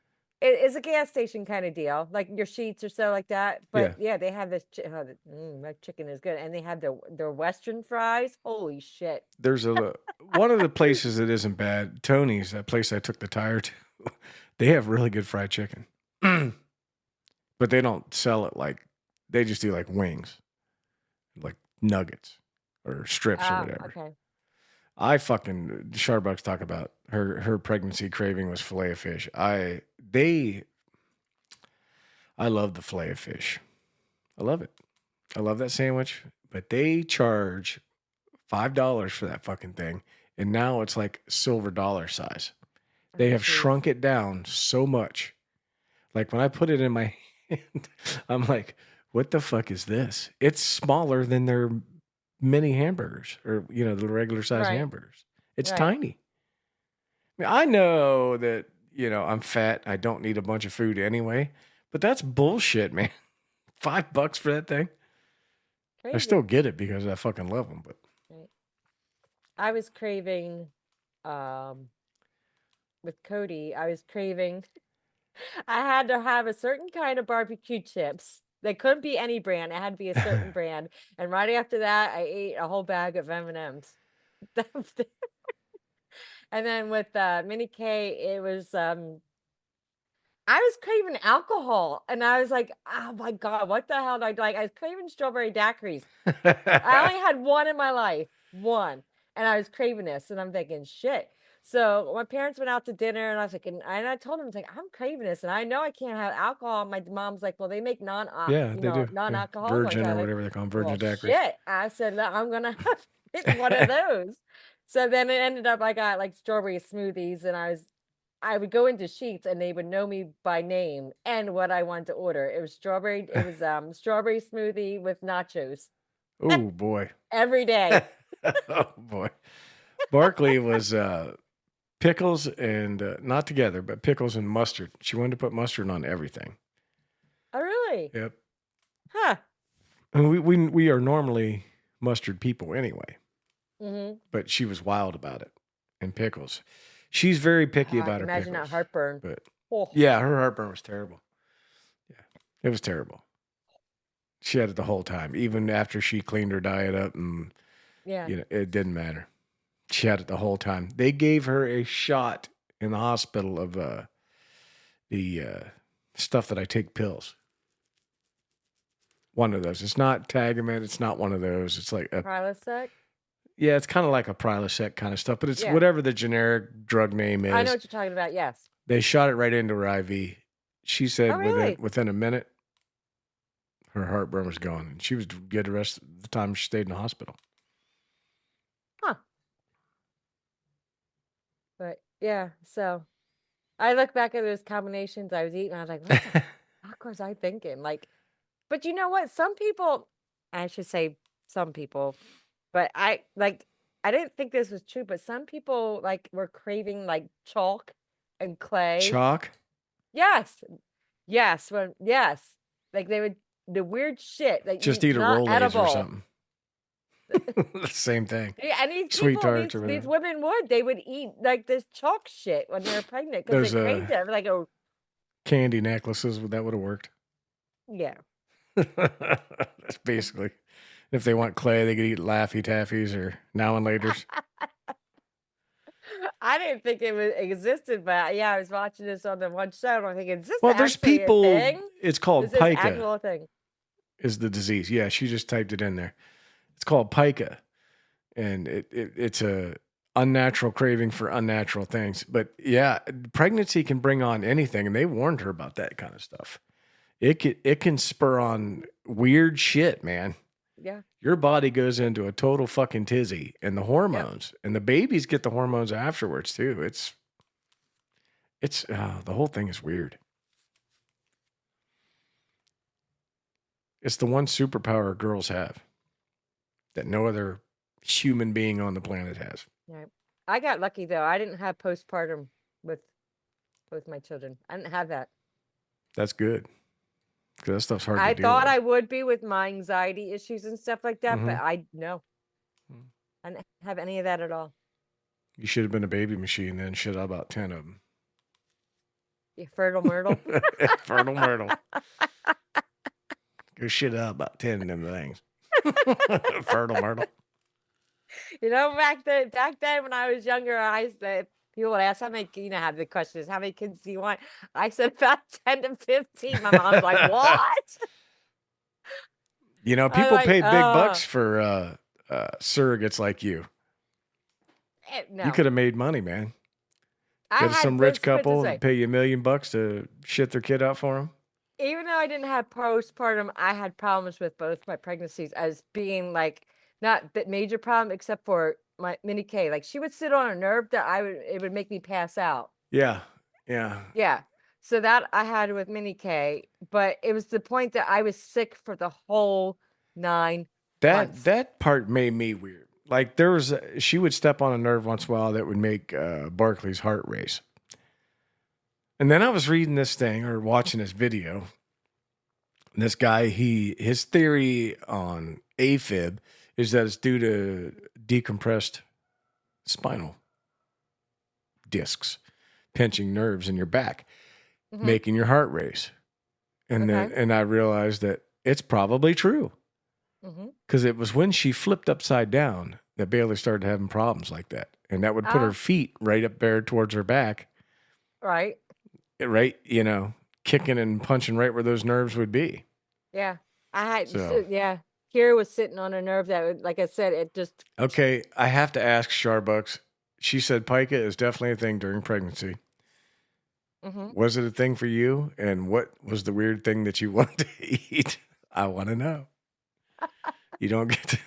It is a gas station kind of deal, like your Sheets or so like that. But yeah they have this. That chicken is good, and they have their Western fries. Holy shit! There's one of the places that isn't bad. Tony's, that place I took the tire to. They have really good fried chicken, but they don't sell it they just do wings, like nuggets or strips or whatever. Okay. I fucking Starbucks talk about her pregnancy craving was filet of fish. I love the filet of fish. I love it. I love that sandwich, but they charge $5 for that fucking thing, and now it's like silver dollar size. They have shrunk it down so much. Like when I put it in my hand, I'm like, what the fuck is this? It's smaller than their mini hamburgers or, the regular size hamburgers. It's Right. tiny. I mean, I know that, I'm fat. I don't need a bunch of food anyway, but that's bullshit, man. $5 for that thing. Crazy. I still get it because I fucking love them, but Right. I was craving, with Cody, I had to have a certain kind of barbecue chips. They couldn't be any brand. It had to be a certain brand. And right after that, I ate a whole bag of M&Ms. And then with Mini K, it was I was craving alcohol, and I was like, "Oh my god, what the hell did I like?" I was craving strawberry daiquiris. I only had one in my life, one, and I was craving this, and I'm thinking, "Shit." So my parents went out to dinner, and I was like, and I told them, "It's like I'm craving this, and I know I can't have alcohol." My mom's like, "Well, they make yeah, they do. Yeah. non-alcoholic ones." Virgin I or was like, whatever they call them, well, virgin daiquiris. shit. I said, "No, I'm gonna have to get one of those." So then it ended up I got like strawberry smoothies, and I would go into Sheets and they would know me by name and what I wanted to order. It was strawberry smoothie with nachos Oh boy. every day. Oh boy. Barkley was pickles and not together, but pickles and mustard. She wanted to put mustard on everything. Oh, really? Yep. Huh. And we are normally mustard people anyway. Mm-hmm. But she was wild about it. And pickles. She's very picky I about can her imagine pickles. that heartburn. But Oh. yeah, her heartburn was terrible. Yeah, it was terrible. She had it the whole time, even after she cleaned her diet up, and Yeah. it didn't matter. She had it the whole time. They gave her a shot in the hospital of the stuff that I take pills. One of those. It's not Tagamet. It's not one of those. It's like a Prilosec? Yeah, it's kind of like a Prilosec kind of stuff, but it's Yeah. whatever the generic drug name is. I know what you're talking about. Yes. They shot it right into her IV. She said Oh, really? within a minute, her heartburn was gone, and she was good the rest of the time she stayed in the hospital. Huh. But yeah, so I look back at those combinations I was eating. I was like, what the fuck was I thinking? Like, but you know what? Some people, I should say some people, but I didn't think this was true, but some people like were craving like chalk and clay. Chalk? Yes. Yes. Yes. Like they would, the weird shit that Just eat a not Rolaids edible. or something. Same thing. Yeah, and these Sweet people, tarts or these whatever. women they would eat like this chalk shit when they were pregnant because they craved it. Like, oh, candy necklaces, that would have worked. yeah. That's basically. If they want clay, they could eat Laffy Taffies or Now and Laters. I didn't think it existed, but yeah, I was watching this on the one show, and I'm thinking, is this There's actually people. a thing? It's called Is this pica. actual thing? Is the disease? Yeah, she just typed it in there. It's called pica, and it's a unnatural craving for unnatural things. But yeah, pregnancy can bring on anything, and they warned her about that kind of stuff. It can spur on weird shit, man. Yeah. Your body goes into a total fucking tizzy, and the hormones, and the babies get the hormones afterwards too. It's the whole thing is weird. It's the one superpower girls have that no other human being on the planet has. Yeah. I got lucky though. I didn't have postpartum with both my children. I didn't have that. That's good. Because that stuff's hard to I deal thought with. I would be with my anxiety issues and stuff like that, but no. Mm. I didn't have any of that at all. You should have been a baby machine then. Shit out about 10 of them. You fertile myrtle. Fertile myrtle. Go shit out about 10 of them things. Fertile myrtle. You know, back then when I was younger, people would ask how many, have the question is, how many kids do you want? I said about 10 to 15. My mom's like, what? People paid big bucks for surrogates like you. No. You could have made money, man. Get some rich couple and pay you $1 million to shit their kid out for them. Even though I didn't have postpartum, I had problems with both my pregnancies as being like not that major problem, except for my Mini K. Like she would sit on a nerve that it would make me pass out. Yeah. So that I had with Mini K, but it was the point that I was sick for the whole 9 months. That part made me weird. like she would step on a nerve once in a while that would make Barkley's heart race. And then I was reading this thing or watching this video. And this guy, his theory on AFib is that it's due to decompressed spinal discs pinching nerves in your back, making your heart race. And then I realized that it's probably true. Because it was when she flipped upside down that Bailey started having problems like that. And that would put her feet right up there towards her back. Right. Right, kicking and punching right where those nerves would be. Yeah. Kira was sitting on a nerve that would, like I said, it just... Okay, I have to ask Starbucks. She said pica is definitely a thing during pregnancy. Was it a thing for you? And what was the weird thing that you wanted to eat? I want to know. You don't get to...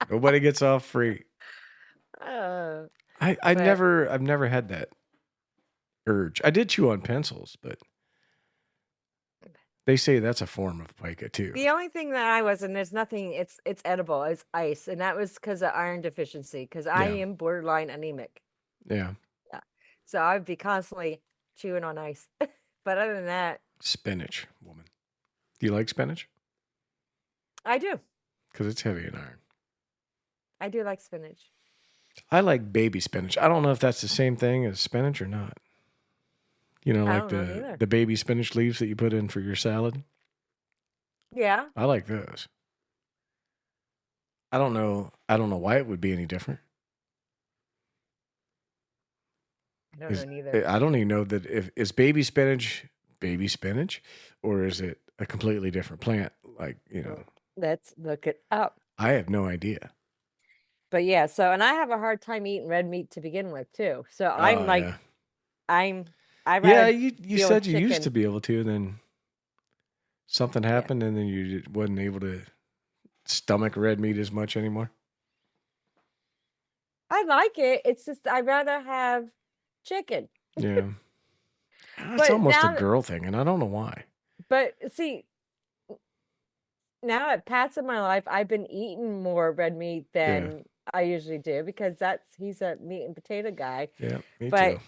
Nobody gets off free. I've never had that urge. I did chew on pencils, but they say that's a form of pica too. The only thing that I was, and there's nothing, it's edible, it's ice. And that was because of iron deficiency, because I am borderline anemic. Yeah. So I'd be constantly chewing on ice. But other than that... Spinach, woman. Do you like spinach? I do. Because it's heavy in iron. I do like spinach. I like baby spinach. I don't know if that's the same thing as spinach or not. Like the baby spinach leaves that you put in for your salad. Yeah. I like those. I don't know why it would be any different. I don't know neither. I don't even know that is baby spinach, or is it a completely different plant? Like, Let's look it up. I have no idea. But yeah, and I have a hard time eating red meat to begin with too. So I'm you said you used to be able to, and then something happened, and then you wasn't able to stomach red meat as much anymore. I like it. It's just I'd rather have chicken. Yeah. It's almost a girl thing, and I don't know why. But see, now at past in my life, I've been eating more red meat than I usually do because he's a meat and potato guy. Yeah, me too.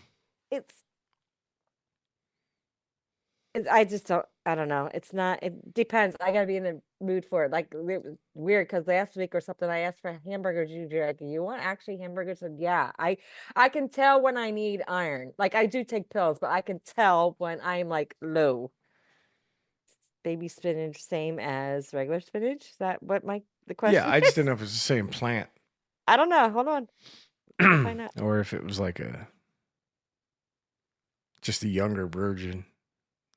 I just don't. I don't know. It depends. I gotta be in the mood for it. Like it was weird because last week or something, I asked for hamburgers. You're like, you want actually hamburgers? And yeah, I can tell when I need iron. Like I do take pills, but I can tell when I'm like low. Baby spinach, same as regular spinach. Is that what the question? Yeah, I just didn't know if it's the same plant. I don't know. Hold on. Find out. Or if it was like just a younger version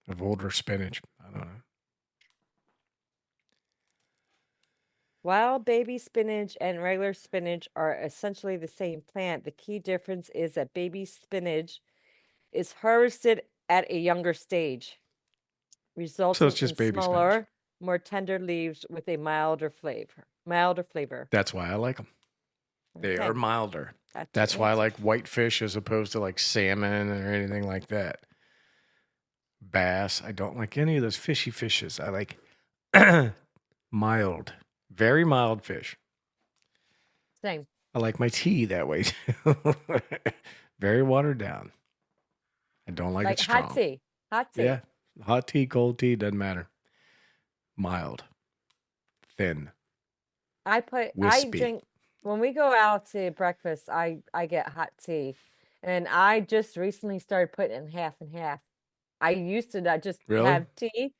of older spinach. I don't know. Wild baby spinach and regular spinach are essentially the same plant. The key difference is that baby spinach is harvested at a younger stage, resulting in smaller, more tender leaves with a milder flavor. That's why I like them. They are milder. That's why I like white fish as opposed to like salmon or anything like that. Bass. I don't like any of those fishy fishes. I like mild, very mild fish. Same. I like my tea that way too. Very watered down. I don't like it strong. Hot tea. Yeah. Hot tea, cold tea, doesn't matter. Mild. Thin. I drink when we go out to breakfast, I get hot tea. And I just recently started putting it in half and half. I used to just have tea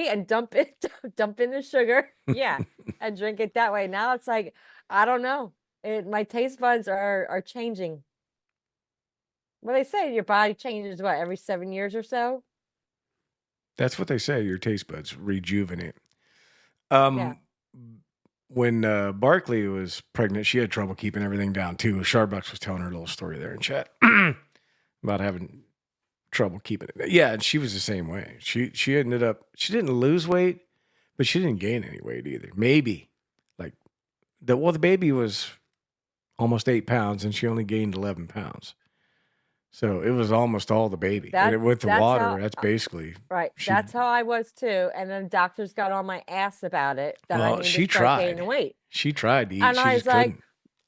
and dump in the sugar. Yeah. And drink it that way. Now it's like, I don't know. My taste buds are changing. Well, they say your body changes every 7 years or so. That's what they say. Your taste buds rejuvenate. When Barkley was pregnant, she had trouble keeping everything down too. Starbucks was telling her a little story there in chat about having trouble keeping it. Yeah, and she was the same way. She ended up, she didn't lose weight, but she didn't gain any weight either. Maybe the baby was almost 8 pounds and she only gained 11 pounds. So it was almost all the baby. And with the That's water, how that's basically right. she. That's how I was too. And then doctors got on my ass about it that I Well, needed she to start gaining tried. weight. She tried to eat. And She I just was like, couldn't.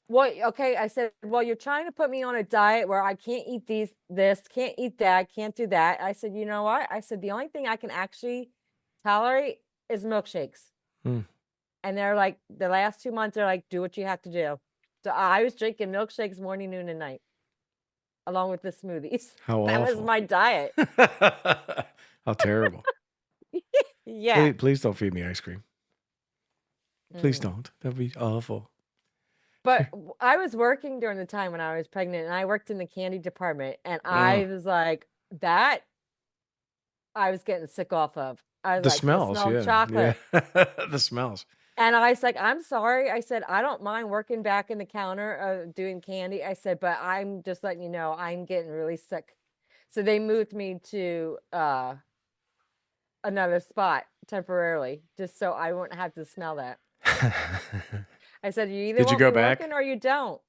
"What? Okay." I said, "Well, you're trying to put me on a diet where I can't eat this, can't eat that, can't do that." I said, "You know what?" I said, "The only thing I can actually tolerate is milkshakes." Hmm. And they're like, the last 2 months, they're like, "Do what you have to do." So I was drinking milkshakes morning, noon, and night, along with the smoothies. How That was awful. my diet. How terrible. Yeah. Please don't feed me ice cream. Please Mm. don't. That'd be awful. But I was working during the time when I was pregnant, and I worked in the candy department, and I was like, that I was getting sick off of. I was The like, the smells, smell of yeah. chocolate. The smells. And I was like, "I'm sorry." I said, "I don't mind working back in the counter doing candy." I said, "But I'm just letting you know I'm getting really sick." So they moved me to another spot temporarily just so I wouldn't have to smell that. I said, "You either Did you want go me back? working or you don't."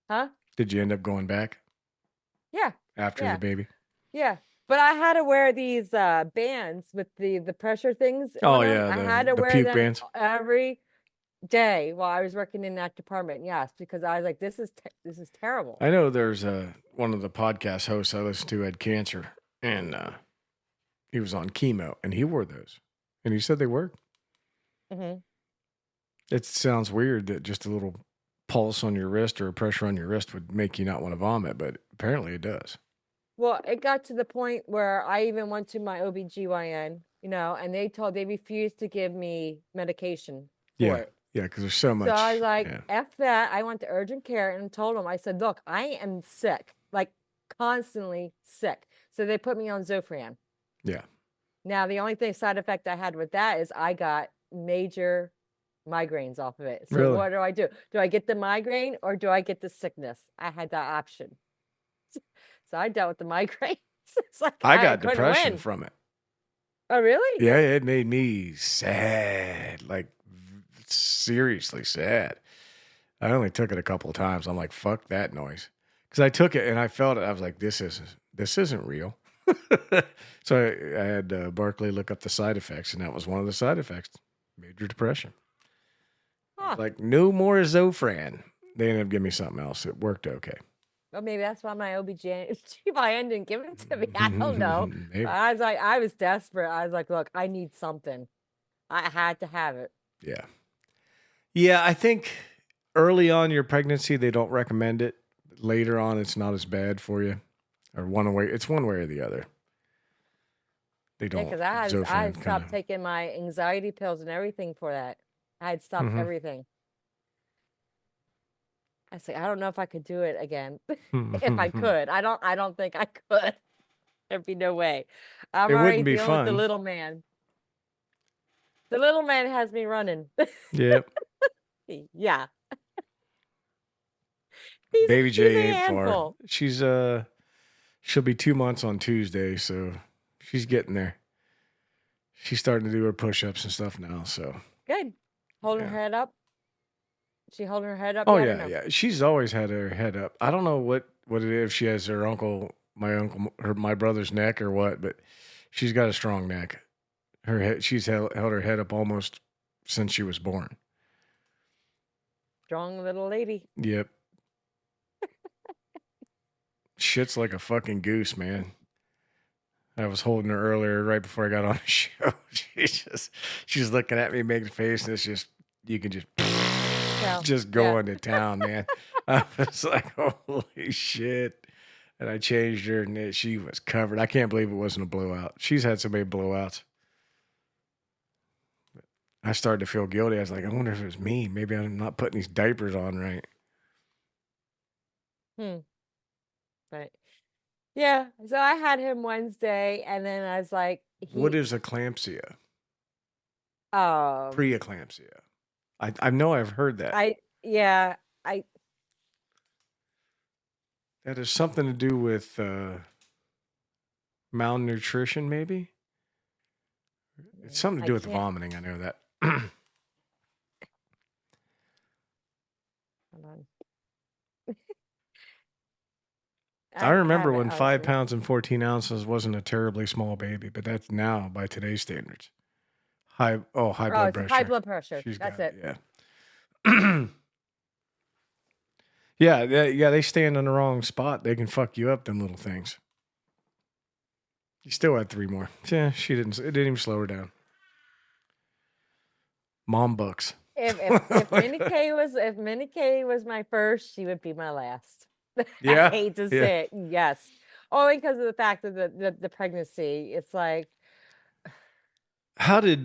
Huh? Did you end up going back Yeah. after the Yeah. baby? Yeah. But I had to wear these bands with the pressure things Oh on them. yeah, I had to the wear puke them bands. every day while I was working in that department. Yes, because I was like, this is terrible. I know there's one of the podcast hosts I listened to had cancer, and he was on chemo, and he wore those, and he said they worked. Hmm. It sounds weird that just a little pulse on your wrist or a pressure on your wrist would make you not want to vomit, but apparently it does. Well, it got to the point where I even went to my OBGYN, and they refused to give me medication for Yeah, it. yeah, because there's so So I much. was like, Yeah, F that. I went to urgent care and told them, I said, look, I am sick, like constantly sick. So they put me on Zofran. yeah. Now, the only side effect I had with that is I got major migraines off of it. So Really, what do? Do I get the migraine or do I get the sickness? I had that option. So I dealt with the migraines. It's like I I got couldn't depression win. from it. Oh, really? Yeah, it made me sad, like seriously sad. I only took it a couple of times. I'm like, fuck that noise, because I took it and I felt it. I was like, this isn't real. So I had Barkley look up the side effects, and that was one of the side effects: major depression. I was Huh. like, no more Zofran. They ended up giving me something else. It worked okay. Well, maybe that's why my OBGYN didn't give it to me. I don't know. Maybe. I was desperate. I was like, look, I need something. I had to have it. Yeah. Yeah, I think early on your pregnancy they don't recommend it. Later on, it's not as bad for you, or one way. It's one way or the other. They Yeah, don't. because I Zofran had kind stopped of. taking my anxiety pills and everything for that. I had stopped everything. I say, I don't know if I could do it again. If I could. I don't think I could. There'd be no way. I'm It already wouldn't be dealing with the fun. little man. The little man has me running. Yep. Yeah. Baby He's J a ain't far. handful. She'll be 2 months on Tuesday, so she's getting there. She's starting to do her push-ups and stuff now. So Good. Holding yeah. her head up. She holding her head up Oh yet or yeah, no? yeah. She's always had her head up. I don't know what it is. If she has my brother's neck or what, but she's got a strong neck. Her head, she's held her head up almost since she was born. Strong little lady. Yep. Shit's like a fucking goose, man. I was holding her earlier, right before I got on the show. She's looking at me, making a face, and it's just you can just just going to town, man. I was like, holy shit. And I changed her, and she was covered. I can't believe it wasn't a blowout. She's had so many blowouts. I started to feel guilty. I was like, I wonder if it was me. Maybe I'm not putting these diapers on right. But yeah, so I had him Wednesday, and then I was like, What is eclampsia? um, Preeclampsia. I know I've heard that. I That has something to do with malnutrition, maybe? It's something to do with can't. vomiting. I know that. Hold on. I remember when 5 pounds and 14 ounces wasn't a terribly small baby, but that's now by today's standards. High blood pressure. High blood pressure. She's That's got it. Yeah. They stand on the wrong spot. They can fuck you up, them little things. You still had 3 more. Yeah, it didn't even slow her down. Mom bucks. If Minnie K was my first, she would be my last. Yeah. I hate to say it. Yes. Only because of the fact of the pregnancy. It's like, how did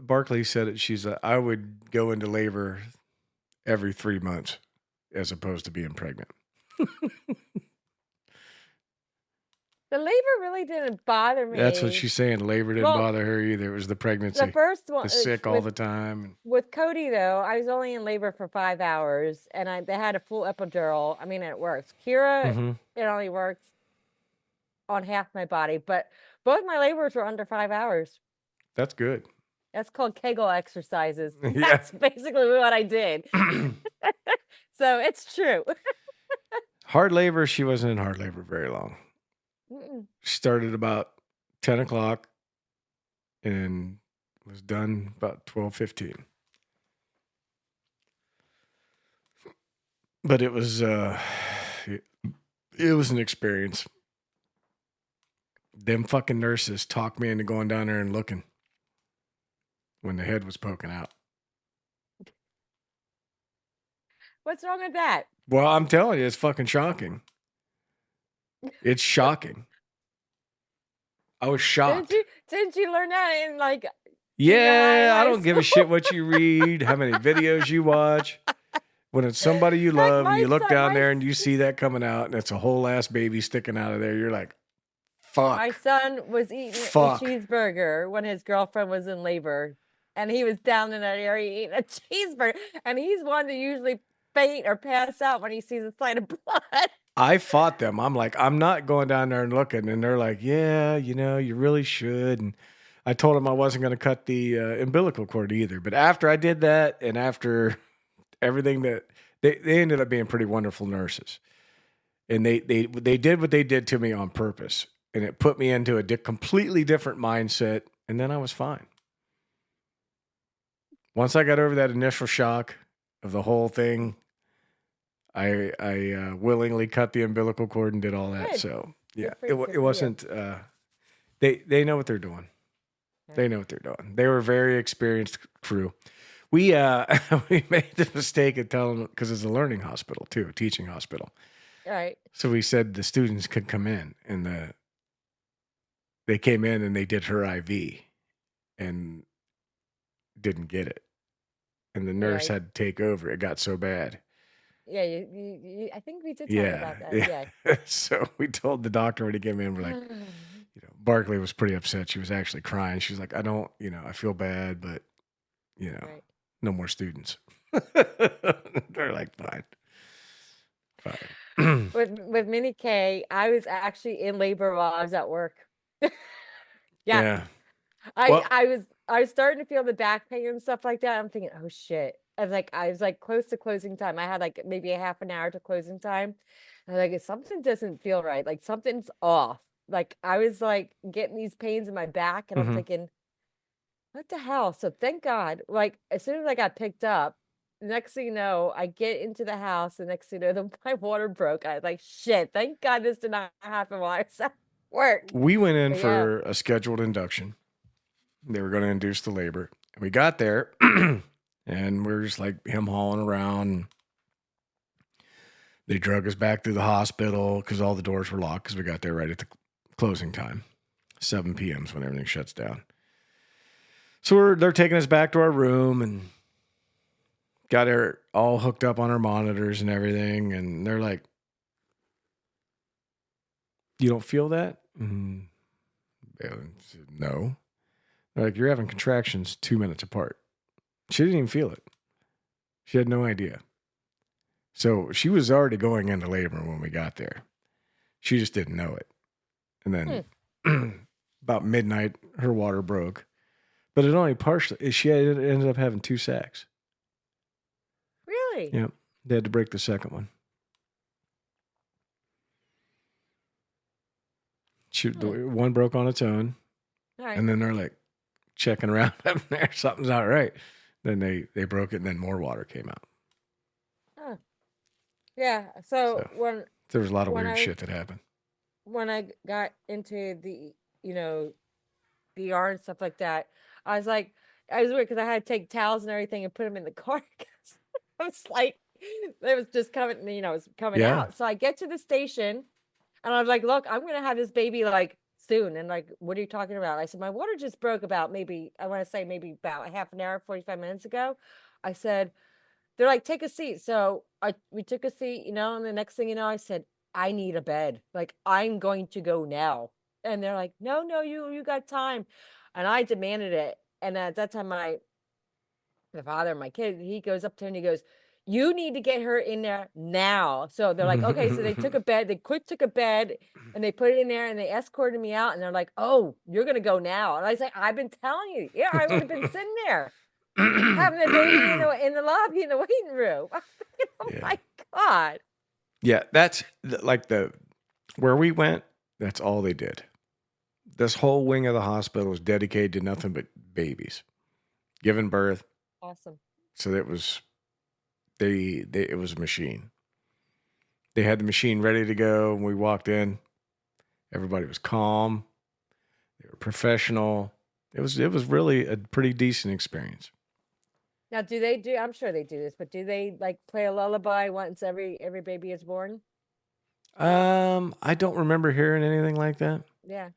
Barkley said it? She's I would go into labor every 3 months as opposed to being pregnant. the labor really didn't bother me. That's what she's saying. Labor didn't bother her either. It was the pregnancy. The first one, the sick all the time. With Cody, though, I was only in labor for 5 hours, and they had a full epidural. I mean, it works. Kira, it only works on half my body, but both my labors were under 5 hours. That's good. That's called Kegel exercises. That's basically what I did. So it's true. Hard labor, she wasn't in hard labor very long. She started about 10 o'clock and was done about 12:15. But it was an experience. Them fucking nurses talked me into going down there and looking when the head was poking out. What's wrong with that? Well, I'm telling you, it's fucking shocking. It's shocking. I was shocked. Didn't you learn that in like? Yeah, I don't give a shit what you read, how many videos you watch. When it's somebody you love, and you look down there and you see that coming out, and it's a whole ass baby sticking out of there, you're like, fuck. My son was eating a cheeseburger when his girlfriend was in labor, and he was down in that area eating a cheeseburger, and he's one to usually faint or pass out when he sees a sight of blood. I fought them. I'm like, I'm not going down there and looking. And they're like, yeah, you really should. And I told them I wasn't going to cut the umbilical cord either. But after I did that, and after everything that they ended up being pretty wonderful nurses. And they did what they did to me on purpose. And it put me into a completely different mindset. And then I was fine. Once I got over that initial shock of the whole thing, I willingly cut the umbilical cord and did all that. Good. So yeah, it wasn't. They know what they're doing. Yeah. They know what they're doing. They were a very experienced crew. We we made the mistake of telling them, because it's a learning hospital too, a teaching hospital. Right. So we said the students could come in, and they came in and they did her IV, and didn't get it, and the nurse had to take over. It got so bad. Yeah, I think we did talk about that. Yeah. So we told the doctor when he came in, we're like, Barkley was pretty upset. She was actually crying. She's like, I don't, I feel bad, but, no more students. They're like, fine. With Minnie K, I was actually in labor while I was at work. Yeah. I was starting to feel the back pain and stuff like that. I'm thinking, oh shit. I was like close to closing time. I had like maybe a half an hour to closing time. And I'm like, something doesn't feel right. Like something's off. Like I was like getting these pains in my back, and I'm thinking, what the hell? So thank God, like as soon as I got picked up, the next thing you know, I get into the house. The next thing you know, my water broke. I was like, shit, thank God this did not happen while I was at work. We went in for a scheduled induction. They were going to induce the labor. And we got there. And we're just like him hauling around. They drug us back through the hospital because all the doors were locked because we got there right at the closing time. 7 p.m. is when everything shuts down. So they're taking us back to our room and got her all hooked up on our monitors and everything. And they're like, you don't feel that? No. They're like, you're having contractions 2 minutes apart. She didn't even feel it. She had no idea. So she was already going into labor when we got there. She just didn't know it. And then about midnight, her water broke. But it only partially, she ended up having 2 sacks. Really? Yeah. They had to break the second one. One broke on its own. All right. And then they're like checking around up there. Something's not right. Then they broke it and then more water came out. Huh. Yeah. So there was a lot of when weird shit that happened. When I got into the, ER and stuff like that, I was like, I was weird because I had to take towels and everything and put them in the car because I was like, it was just coming, it was coming out. So I get to the station and I was like, look, I'm going to have this baby like soon. And like, what are you talking about? I said, my water just broke about maybe about a half an hour, 45 minutes ago. I said, they're like, take a seat. So we took a seat, and the next thing you know, I said, I need a bed. Like, I'm going to go now. And they're like, no, you got time. And I demanded it. And at that time, the father of my kid, he goes up to him and he goes, you need to get her in there now. So they're like, okay. So they took a bed, took a bed and they put it in there and they escorted me out. And they're like, oh, you're going to go now. And I say, I've been telling you. Yeah, I would have been sitting there having the baby in the lobby in the waiting room. My God. Yeah, that's like where we went, that's all they did. This whole wing of the hospital was dedicated to nothing but babies, giving birth. Awesome. So it was it was a machine. They had the machine ready to go when we walked in. Everybody was calm. They were professional. It was really a pretty decent experience. Now, I'm sure they do this, but do they like play a lullaby once every baby is born? I don't remember hearing anything like that. Yeah.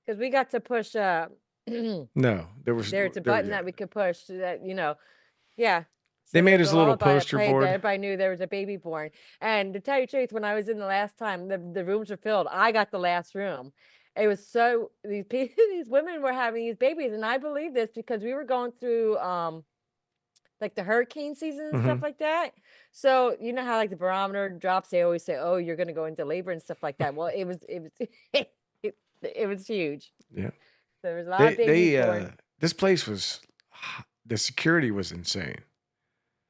Because we got to push no, there's a button that we could push that, yeah. So they made us a little poster board. That everybody knew there was a baby born. And to tell you the truth, when I was in the last time, the rooms were filled. I got the last room. It was these women were having these babies, and I believe this because we were going through like the hurricane season and stuff like that. So you know how like the barometer drops, they always say, oh, you're going to go into labor and stuff like that. Well, it was it was huge. Yeah. So there was a lot of babies born. This place the security was insane.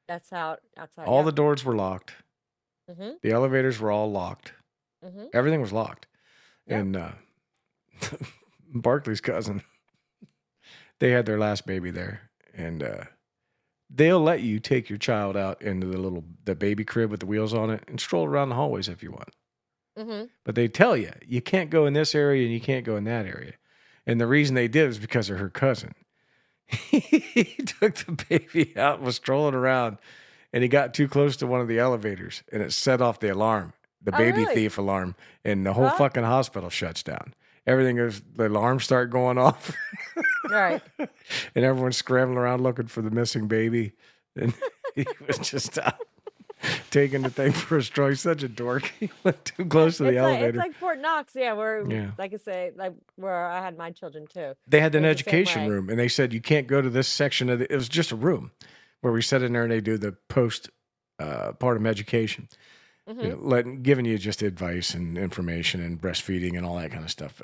That's outside. All the doors were locked. Mm-hmm. The elevators were all locked. Mm-hmm. Everything was locked. Yep. And Barkley's cousin, they had their last baby there. And they'll let you take your child out into the baby crib with the wheels on it and stroll around the hallways if you want. Mm-hmm. But they tell you can't go in this area and you can't go in that area. And the reason they did was because of her cousin. He took the baby out and was strolling around, and he got too close to one of the elevators, and it set off the alarm, the baby thief alarm, and the whole fucking hospital shuts down. Everything goes, the alarms start going off. Right. And everyone's scrambling around looking for the missing baby. And he was just out taking the thing for a stroll. He's such a dork. He went too close to the elevator. It's like Fort Knox, like I say, like where I had my children too. They had an education room, and they said you can't go to this section of it was just a room where we sat in there and they do the post part of education. Mm-hmm. Giving you just advice and information and breastfeeding and all that kind of stuff.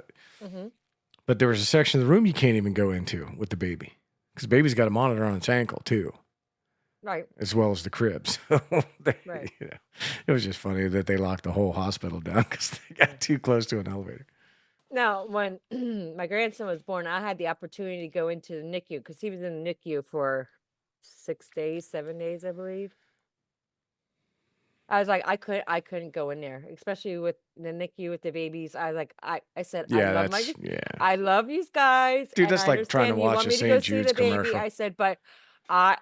But there was a section of the room you can't even go into with the baby because the baby's got a monitor on its ankle too. Right. As well as the cribs. Right. It was just funny that they locked the whole hospital down because they got too close to an elevator. Now, when my grandson was born, I had the opportunity to go into the NICU because he was in the NICU for 7 days, I believe. I was like, I couldn't go in there, especially with the NICU with the babies. I was like, I said, I love you guys. Dude, that's like trying to watch a St. Jude's commercial. I said, but I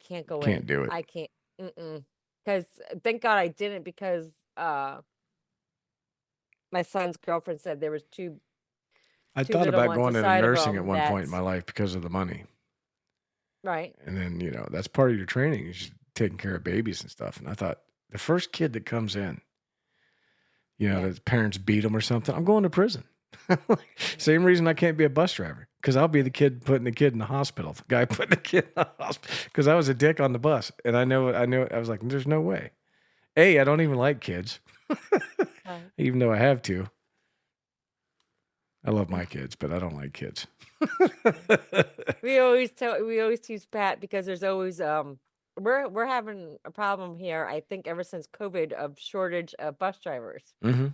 can't go in. Can't do it. I can't. Because thank God I didn't because my son's girlfriend said there was two. I thought about going into nursing at one point in my life because of the money. Right. And then, that's part of your training is taking care of babies and stuff. And I thought the first kid that comes in, the parents beat them or something, I'm going to prison. Same reason I can't be a bus driver because I'll be the kid putting the kid in the hospital, the guy putting the kid in the hospital because I was a dick on the bus. And I was like, there's no way. I don't even like kids, even though I have to. I love my kids, but I don't like kids. we always tease Pat because there's always we're having a problem here. I think ever since COVID of shortage of bus drivers. Mm-hmm.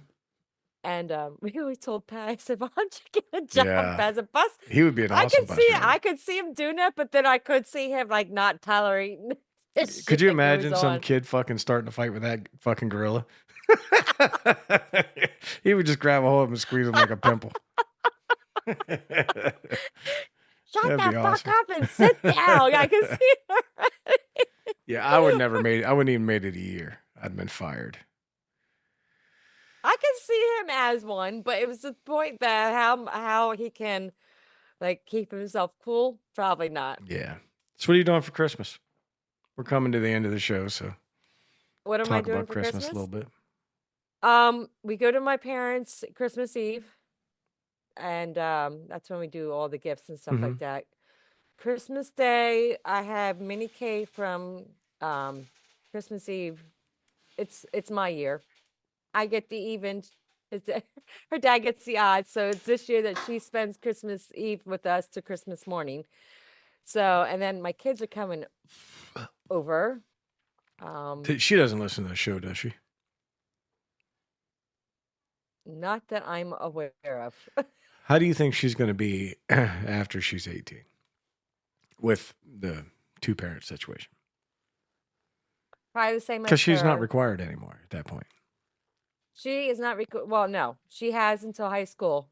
And we always told Pat, I said, "Why don't you get a job Yeah. as a bus?" He would be an awesome bus driver. I could see him doing that, but then I could see him like not tolerating the Could shit you that goes imagine some on. kid fucking starting to fight with that fucking gorilla? He would just grab a hold of him and squeeze him like a pimple. Shut That'd the be fuck awesome. up and sit down. I can see her. Yeah, I would never made it. I wouldn't even made it a year. I'd been fired. I can see him as one, but it was the point that how he can like keep himself cool. Probably not. Yeah. So what are you doing for Christmas? We're coming to the end of the show, so What am I talk doing about for Christmas a little bit. We go to my parents' Christmas Eve, and that's when we do all the gifts and stuff like that. Christmas Day, I have Minnie K from Christmas Eve. It's my year. I get the even. Her dad gets the odd, so it's this year that she spends Christmas Eve with us to Christmas morning. So, and then my kids are coming over. She doesn't listen to the show, does she? Not that I'm aware of. How do you think she's going to be after she's 18 with the two-parent situation? Probably the same as Because she's not her. required anymore at that point. She is not well, no. She has until high school.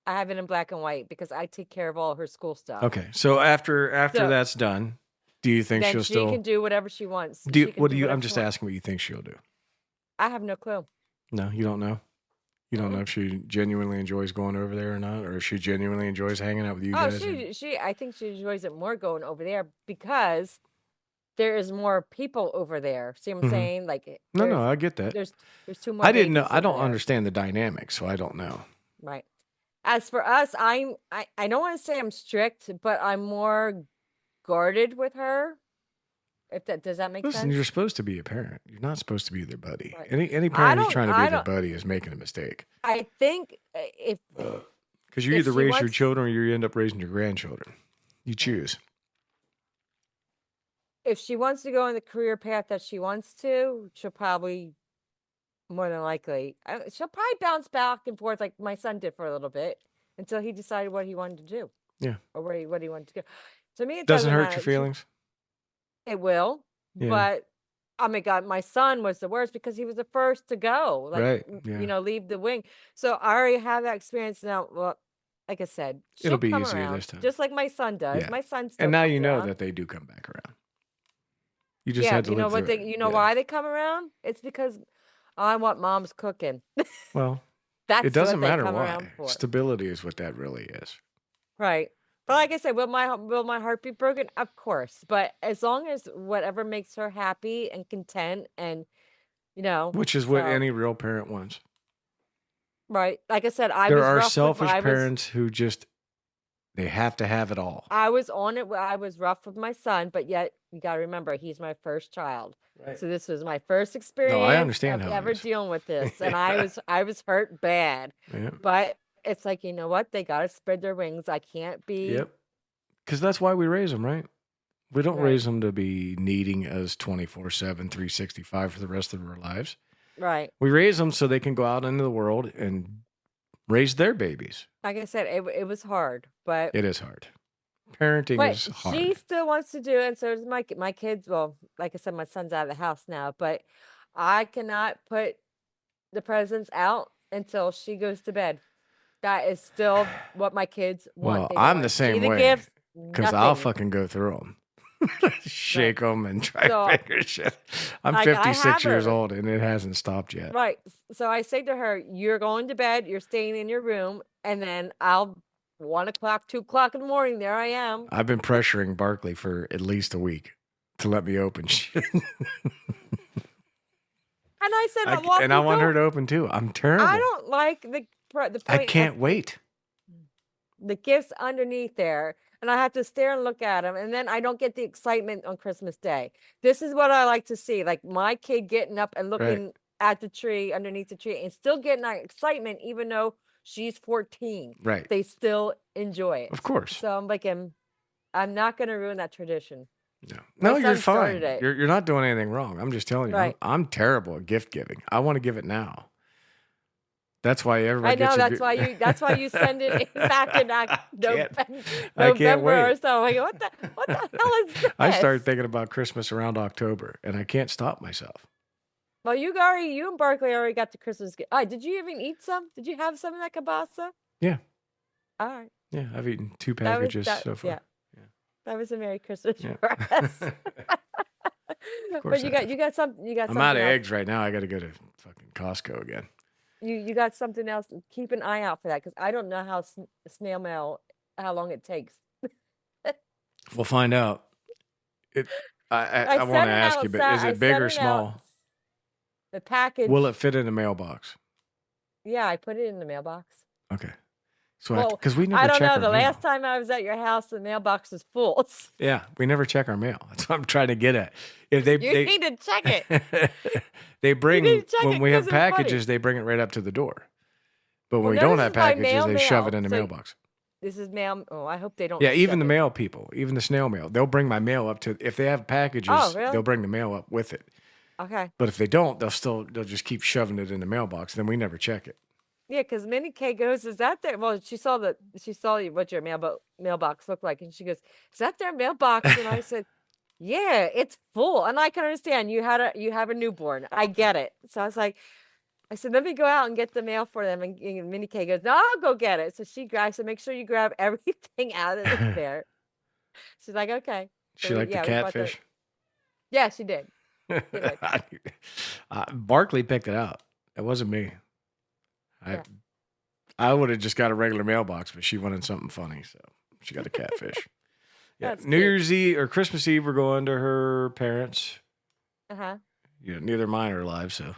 I have it in black and white because I take care of all her school stuff. Okay, so after So- that's done, do you think Then she'll she still? can do whatever she wants. Do you, She can what do you? whatever I'm she just wants. asking what you think she'll do. I have no clue. No, you don't know. You don't Mm-mm. know if she genuinely enjoys going over there or not, or if she genuinely enjoys hanging out with you Oh, guys. I think she enjoys it more going over there because there is more people over there. See what I'm saying? Like No, I get that. there's two more. I didn't know. babies I over don't there. understand the dynamics, so I don't know. Right. As for us, I don't want to say I'm strict, but I'm more guarded with her. If that does that make Listen, sense? you're supposed to be a parent. You're not supposed to be their buddy. Right. Any parent who's don't- trying to I be their don't- buddy is making a mistake. I think if Because you If either she raise your wants- children or you end up raising your grandchildren. You choose. if she wants to go in the career path that she wants to, she'll probably more than likely she'll probably bounce back and forth like my son did for a little bit until he decided what he wanted to do. Yeah. Or what he wanted to go. To me, it Doesn't doesn't hurt matter. your feelings. It will, Yeah. but oh my God, my son was the worst because he was the first to go. Like, Right, yeah. leave the wing. So I already have that experience now. Well, like I said, she'll It'll be come easier around, this time. just like my son does. Yeah. My son still And now comes you know around. that they do come back around. You just Yeah, had to you know live what through they, it. you know Yeah. why they come around? It's because I want mom's cooking. Well, That's it doesn't what they matter come why. around for. Stability is what that really is. Right. But like I said, will my heart be broken? Of course. But as long as whatever makes her happy and content and Which is what so- any real parent wants. right. Like I said, There are selfish parents who just, they have to have it all. I was on it. I was rough with my son, but yet you got to remember he's my first child. Right. So this was my first experience understand of how it ever is. dealing with this, and I was hurt bad. Yeah. But it's like, you know what? They got to spread their wings. I can't be. Yep. Because that's why we raise them, right? We don't Right. raise them to be needing us 24/7, 365 for the rest of their lives. Right. We raise them so they can go out into the world and raise their babies. Like I said, it was hard, but It is hard. Parenting but is hard. she still wants to do it, and so does my kids. Well, like I said, my son's out of the house now, but I cannot put the presents out until she goes to bed. That is still what my kids want. Well, They don't I'm wanna the see same the way. gifts, Because I'll nothing. fucking go through them. Shake them and try So, to figure shit. I'm like, I 56 have years her. old and it hasn't stopped yet. Right. So I say to her, "You're going to bed. You're staying in your room, and then I'll 1 o'clock, 2 o'clock in the morning. There I am." I've been pressuring Barkley for at least a week to let me open shit. And I said, And I want her to open too. I'm terrible. I don't like the point I can't wait. the gifts underneath there, and I have to stare and look at them, and then I don't get the excitement on Christmas Day. This is what I like to see, like my kid getting up and looking at the tree, underneath the tree, and still getting that excitement, even though she's 14. Right. They still enjoy it. Of course. So I'm like, I'm not going to ruin that tradition. No, My no, you're son fine. started it. You're not doing anything wrong. I'm just telling you, Right. I'm terrible at gift giving. I want to give it now. That's why I everybody know. gets That's why you send it in back in I can't November or wait. so. Like, what the hell is I this? started thinking about Christmas around October, and I can't stop myself. Well, you and Berkeley already got the Christmas gift. Did you even eat some? Did you have some of that kielbasa? Yeah. All right. Yeah, I've eaten 2 That was packages so far. yeah. That was a Merry Christmas Yeah. for us. Of course But you got I'm something out of else. eggs right now. I got to go to fucking Costco again. You got something else. Keep an eye out for that because I don't know how snail mail how long it takes. We'll find out. I want sent to it ask you, out. but is I it big sent or it small? out. The package. Will it fit in the mailbox? Yeah, I put it in the mailbox. Okay. So Well, because we never I don't check know. our The mail. last time I was at your house, the mailbox was full. Yeah, we never check our mail. That's what I'm trying to get at. If they need to check it. they bring check when it we have 'cause it's funny. packages, they bring it right up to the door. But when Well, we no, don't this have is by packages, they shove mail. it in the So mailbox. This is mail. Oh, I hope they don't. Yeah, even shove the it. mail people, even the snail mail, they'll bring my mail up to. If they have packages, Oh, really? they'll bring the mail up with it. Okay. But if they don't, they'll just keep shoving it in the mailbox. Then we never check it. Yeah, because Minnie K goes, "Is that there?" Well, she saw what your mailbox looked like, and she goes, "Is that their mailbox?" And I said, "Yeah, it's full." And I can understand you have a newborn. I get it. So I said, "Let me go out and get the mail for them." And Minnie K goes, "No, I'll go get it." So she grabs. So make sure you grab everything out of there. She's like, "Okay." So She liked the we bought catfish. Yeah, she did. She did. Barkley picked it out. It wasn't me. Yeah. I would have just got a regular mailbox, but she wanted something funny, so she got a catfish. Yeah, That's New cute. Year's Eve or Christmas Eve, we're going to her parents. Uh-huh. Neither mine are alive, so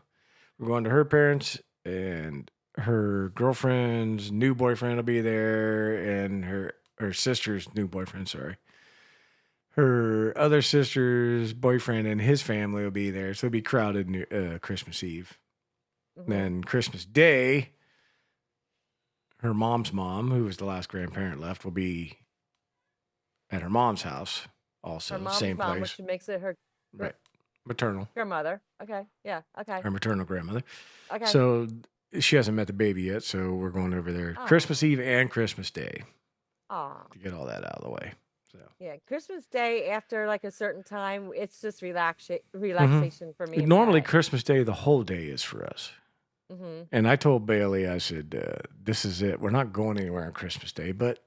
we're going to her parents, and her girlfriend's new boyfriend will be there, and her sister's new boyfriend. Sorry, her other sister's boyfriend and his family will be there, so it'll be crowded Christmas Eve. Mhm. Then Christmas Day, her mom's mom, who was the last grandparent left, will be at her mom's house. Also, Her mom's same mom, place. which makes it her Right. Maternal. grandmother. Okay. Yeah. Okay. Her maternal grandmother. Okay. So she hasn't met the baby yet, so we're going over there Aw. Christmas Eve and Christmas Day Aw. to get all that out of the way. So Yeah. Christmas Day after like a certain time, it's just relaxation for me. and normally Pat. Christmas Day, the whole day is for us. Mm-hmm. And I told Bailey, I said, this is it. We're not going anywhere on Christmas Day, but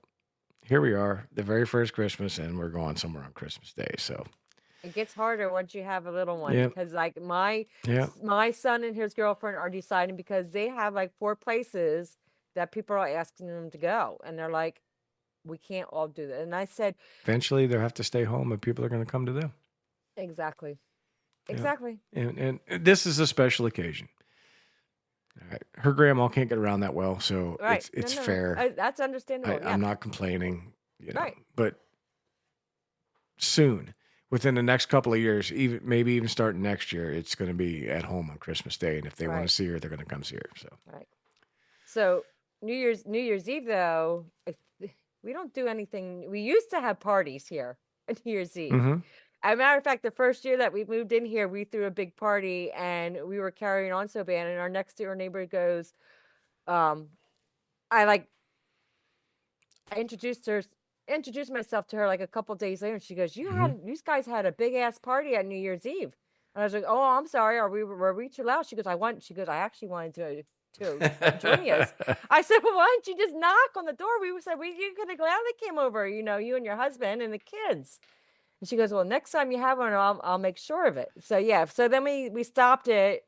here we are, the very first Christmas, and we're going somewhere on Christmas Day. So It gets harder once you have a little one Yep. because like my yeah, son and his girlfriend are deciding because they have like 4 places that people are asking them to go, and they're like, we can't all do that. And I said, eventually they'll have to stay home, and people are going to come to them. exactly. Yeah. Exactly. And this is a special occasion. All right. Her grandma can't get around that well, so Right. it's No. fair. That's understandable. Yeah. I'm not complaining, Right. but soon, within the next couple of years, maybe even starting next year, it's going to be at home on Christmas Day, and if they want Right. to see her, they're going to come see her. So Right. So New Year's Eve though, we don't do anything. We used to have parties here on New Year's Eve. Mhm. As a matter of fact, the first year that we moved in here, we threw a big party and we were carrying on so bad. And our next door neighbor goes, I introduced myself to her like a couple days later. And she goes, you guys had a big ass party at New Year's Eve. And I was like, oh, I'm sorry. Were we too loud? She goes, I actually wanted to join us. I said, well, why don't you just knock on the door? We said, you could have gladly came over, you and your husband and the kids. And she goes, well, next time you have one, I'll make sure of it. So yeah. So then we stopped it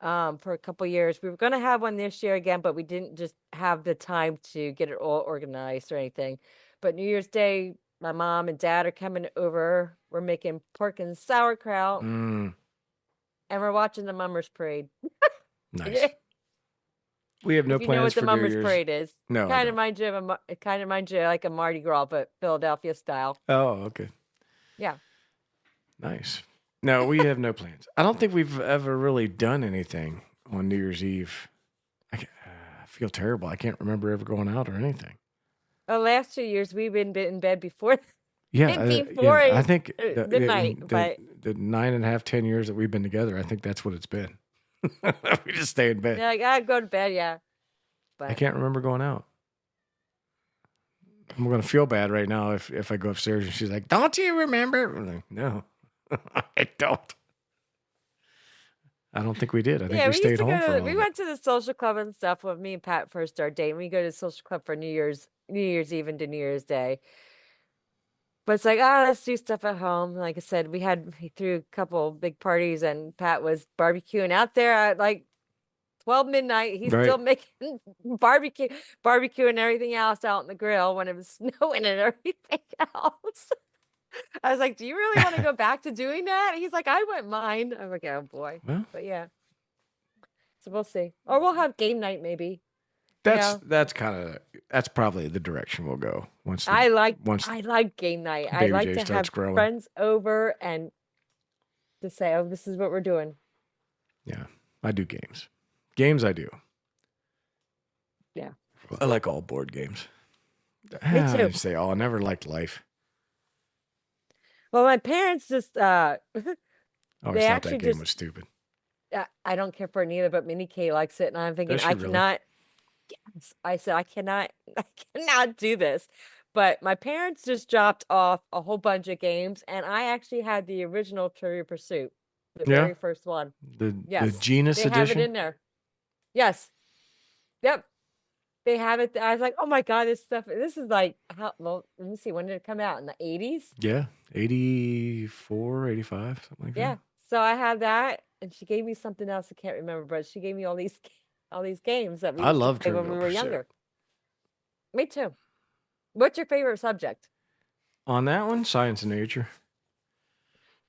for a couple years. We were going to have one this year again, but we didn't just have the time to get it all organized or anything. But New Year's Day, my mom and dad are coming over. We're making pork and sauerkraut, Mm, and we're watching the Mummers Parade. nice. We have no If you know plans what the for New Mummers Year's. Parade is, No, I kind don't. of reminds you like a Mardi Gras, but Philadelphia style. Oh, okay. Yeah. Nice. No, we have no plans. I don't think we've ever really done anything on New Year's Eve. I feel terrible. I can't remember ever going out or anything. The last 2 years we've been in bed before. Yeah, Before I think midnight, but the 9.5, 10 years that we've been together, I think that's what it's been. We just stay in bed. Yeah, I gotta go to bed. Yeah, but I can't remember going out. I'm gonna feel bad right now if I go upstairs and she's like, "Don't you remember?" I'm like, no, I don't. I don't think we did. I think yeah, we we used stayed to home for go. a To, we little bit. went to the social club and stuff when me and Pat first started dating. We go to the social club for New Year's Eve into New Year's Day. But it's like, oh, let's do stuff at home. Like I said, we threw a couple big parties, and Pat was barbecuing out there at like 12 midnight. He's Right. still making barbecue and everything else out on the grill when it was snowing and everything else. I was like, do you really want to go back to doing that? He's like, I wouldn't mind. I'm like, oh boy. Well, But yeah. So we'll see. Or we'll have game night maybe. that's know? that's probably the direction we'll go once I like game the night. I baby like J to starts have growing. friends over and to say, oh, this is what we're doing. Yeah, I do games. Games I do. Yeah. I like all board games. Me too. I say, oh, I never liked Life. Well, my parents just I always they thought actually that game just was stupid. I don't care for it neither, but Minnie K likes it, and I'm thinking Does she I really? cannot. Yes, I said I cannot do this. But my parents just dropped off a whole bunch of games, and I actually had the original Trivial Pursuit, the Yeah? very first one. The Yes, genus they have it edition? in there. Yes, yep, they have it. I was like, oh my god, this is like how. Well, let me see, when did it come out? In the 80s? Yeah, 84, 85, something like Yeah. that. So I had that, and she gave me something else I can't remember, but she gave me all these games that we I used to love play when Trivial we were Pursuit. younger. Me too. What's your favorite subject? On that one, science and nature.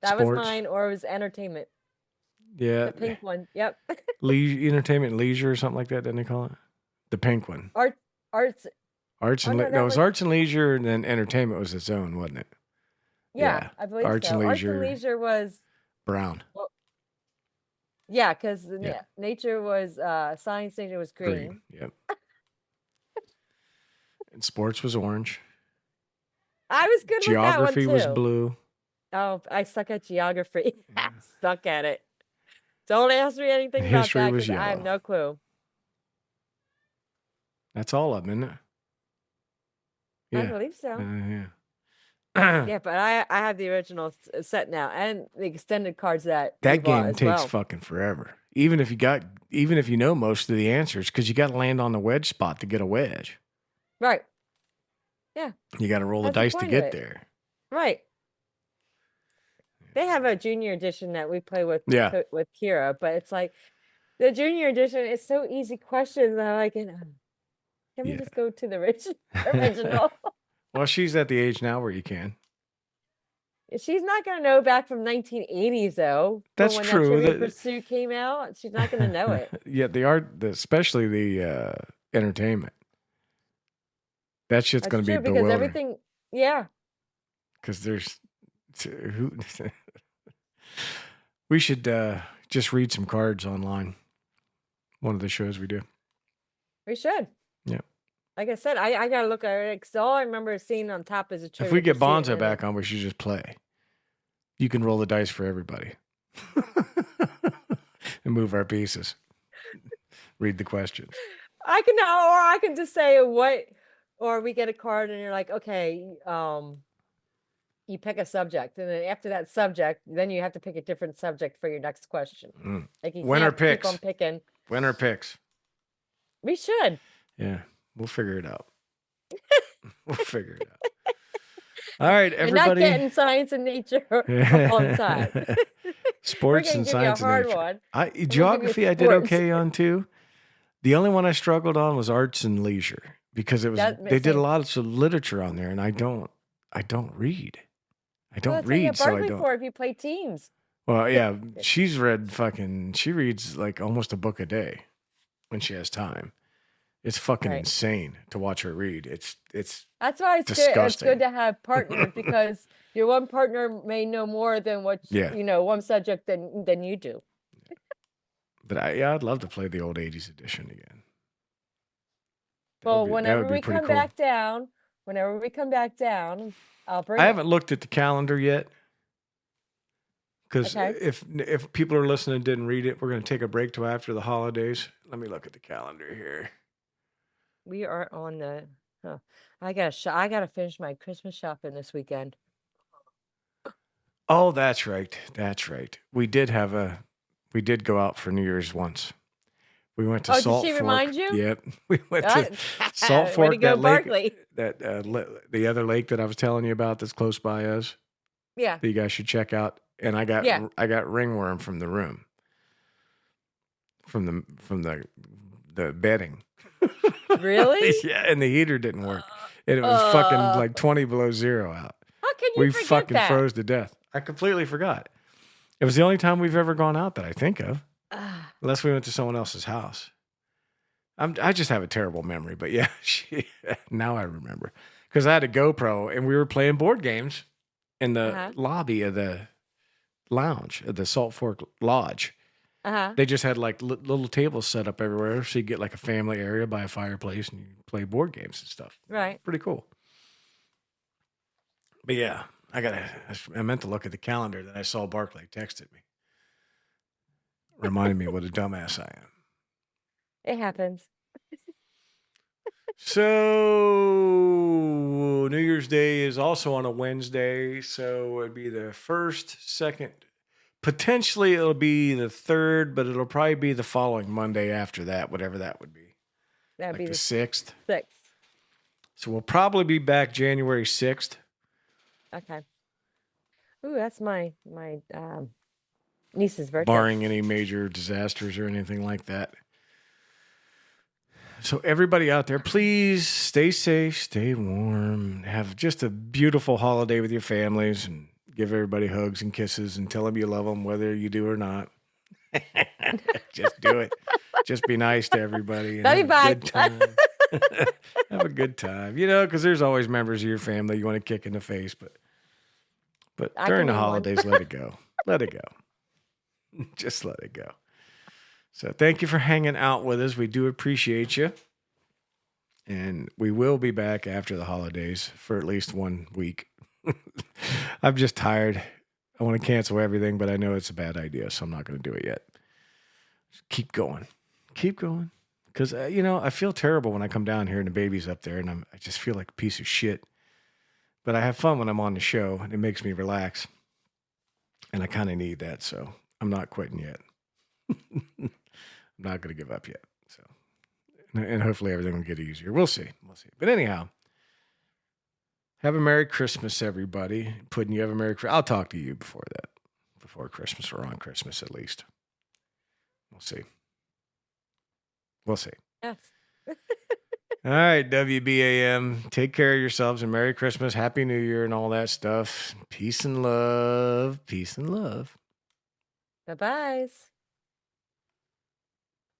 That was Sports. mine, or it was entertainment. Yeah. The pink one. Yep. Entertainment and leisure or something like that, didn't they call it? The pink one. Arts. Arts and Oh, no, no, that it was was- arts and leisure, and then entertainment was its own, wasn't it? Yeah, I believe Arts so. and Arts and leisure. leisure was Brown. yeah, because Yeah. nature was science. Nature was green. Yep. And sports was orange. I was good Geography with that one was too. blue. Oh, I suck at geography. I suck at it. Don't ask me anything about History that was because I have yellow. no clue. That's all of them, isn't it? Yeah. I believe so. Yeah. Yeah, but I have the original set now and the extended cards that That we bought game as takes well. fucking forever. Even if you know most of the answers, because you got to land on the wedge spot to get a wedge. Right. Yeah. You got to roll the That's the dice to point of get it. there. Right. They have a junior edition that we play with with Kira, but it's like the junior edition is so easy questions. I'm like, can we just go to the original? Well, she's at the age now where you can. She's not going to know back from 1980s though. That's when true. That Trivial Pursuit came out, she's not going to know it. Yeah, especially the entertainment. That shit's going to be bewildering. Because everything, yeah. Because we should just read some cards online. One of the shows we do. We should. Yeah. Like I said, I got to look at it because all I remember seeing on top is a Trivial If we get Pursuit Bonzo back on, we should just play. You can roll the dice for everybody. And move our pieces. Read the questions. I can just say or we get a card and you're like, okay, you pick a subject, and then after that subject, then you have to pick a different subject for your next question. Like you Winner can't picks. keep on picking. Winner picks. We should. Yeah, we'll figure it out. We'll figure it out. All right, everybody. You're not getting science and nature all the time. Sports and science and nature. One. Geography I did okay on too. The only one I struggled on was arts and leisure because they did a lot of literature on there, and I don't read. I don't read, so I don't. For if you play teams. Well, yeah, she reads like almost a book a day when she has time. It's fucking insane to watch her read. That's why disgusting. It's good to have partners because your one partner may know more than one subject than you do. But I'd love to play the old 80s edition again. Well, whenever we come back down, I'll bring I haven't looked at the calendar yet Because Okay. if people are listening and didn't read it, we're going to take a break till after the holidays. Let me look at the calendar here. We are on the. Huh. I gotta finish my Christmas shopping this weekend. Oh, that's right. That's right. We did go out for New Year's once. We went to Oh, did Salt she Fork. remind you? Yep. We went to Salt Way to Fork, go, that lake, Barkley. the other lake that I was telling you about that's close by us Yeah. that you guys should check out. And I got ringworm from the room, from the bedding. Really? Yeah, and the heater didn't work. And it was fucking like 20 below zero out. How can you We forget fucking that? froze to death. I completely forgot. It was the only time we've ever gone out that I think of, unless we went to someone else's house. I just have a terrible memory, but yeah, now I remember because I had a GoPro and we were playing board games in the lobby of the lounge at the Salt Fork Lodge. They just had like little tables set up everywhere, so you get like a family area by a fireplace and you play board games and stuff. Right. Pretty cool. But yeah, I meant to look at the calendar that I saw Barkley texted me. Reminded me what a dumbass I am. It happens. So New Year's Day is also on a Wednesday, so it'd be the first, second, potentially it'll be the third, but it'll probably be the following Monday after that, whatever that would be. That'd like be the 6th. 6th. So we'll probably be back January 6th. Okay. Ooh, that's my niece's birthday. Barring any major disasters or anything like that. So everybody out there, please stay safe, stay warm, have just a beautiful holiday with your families, and give everybody hugs and kisses and tell them you love them, whether you do or not. Just do it. Just be nice to everybody. And Love you, bye. Good time. Have a good time. Because there's always members of your family you want to kick in the face, but during the holidays, let it go. Let it go. Just let it go. So thank you for hanging out with us. We do appreciate you. And we will be back after the holidays for at least 1 week. I'm just tired. I want to cancel everything, but I know it's a bad idea, so I'm not going to do it yet. Just keep going. Keep going. Because, I feel terrible when I come down here and the baby's up there, and I just feel like a piece of shit. But I have fun when I'm on the show, and it makes me relax. And I kind of need that, so I'm not quitting yet. I'm not going to give up yet. So, and hopefully everything will get easier. We'll see. But anyhow, have a Merry Christmas, everybody. Puddin', you have a Merry Christmas. I'll talk to you before that. Before Christmas or on Christmas at least. We'll see. Yes. All right, WBAM. Take care of yourselves and Merry Christmas, Happy New Year, and all that stuff. Peace and love. Peace and love. Bye-byes.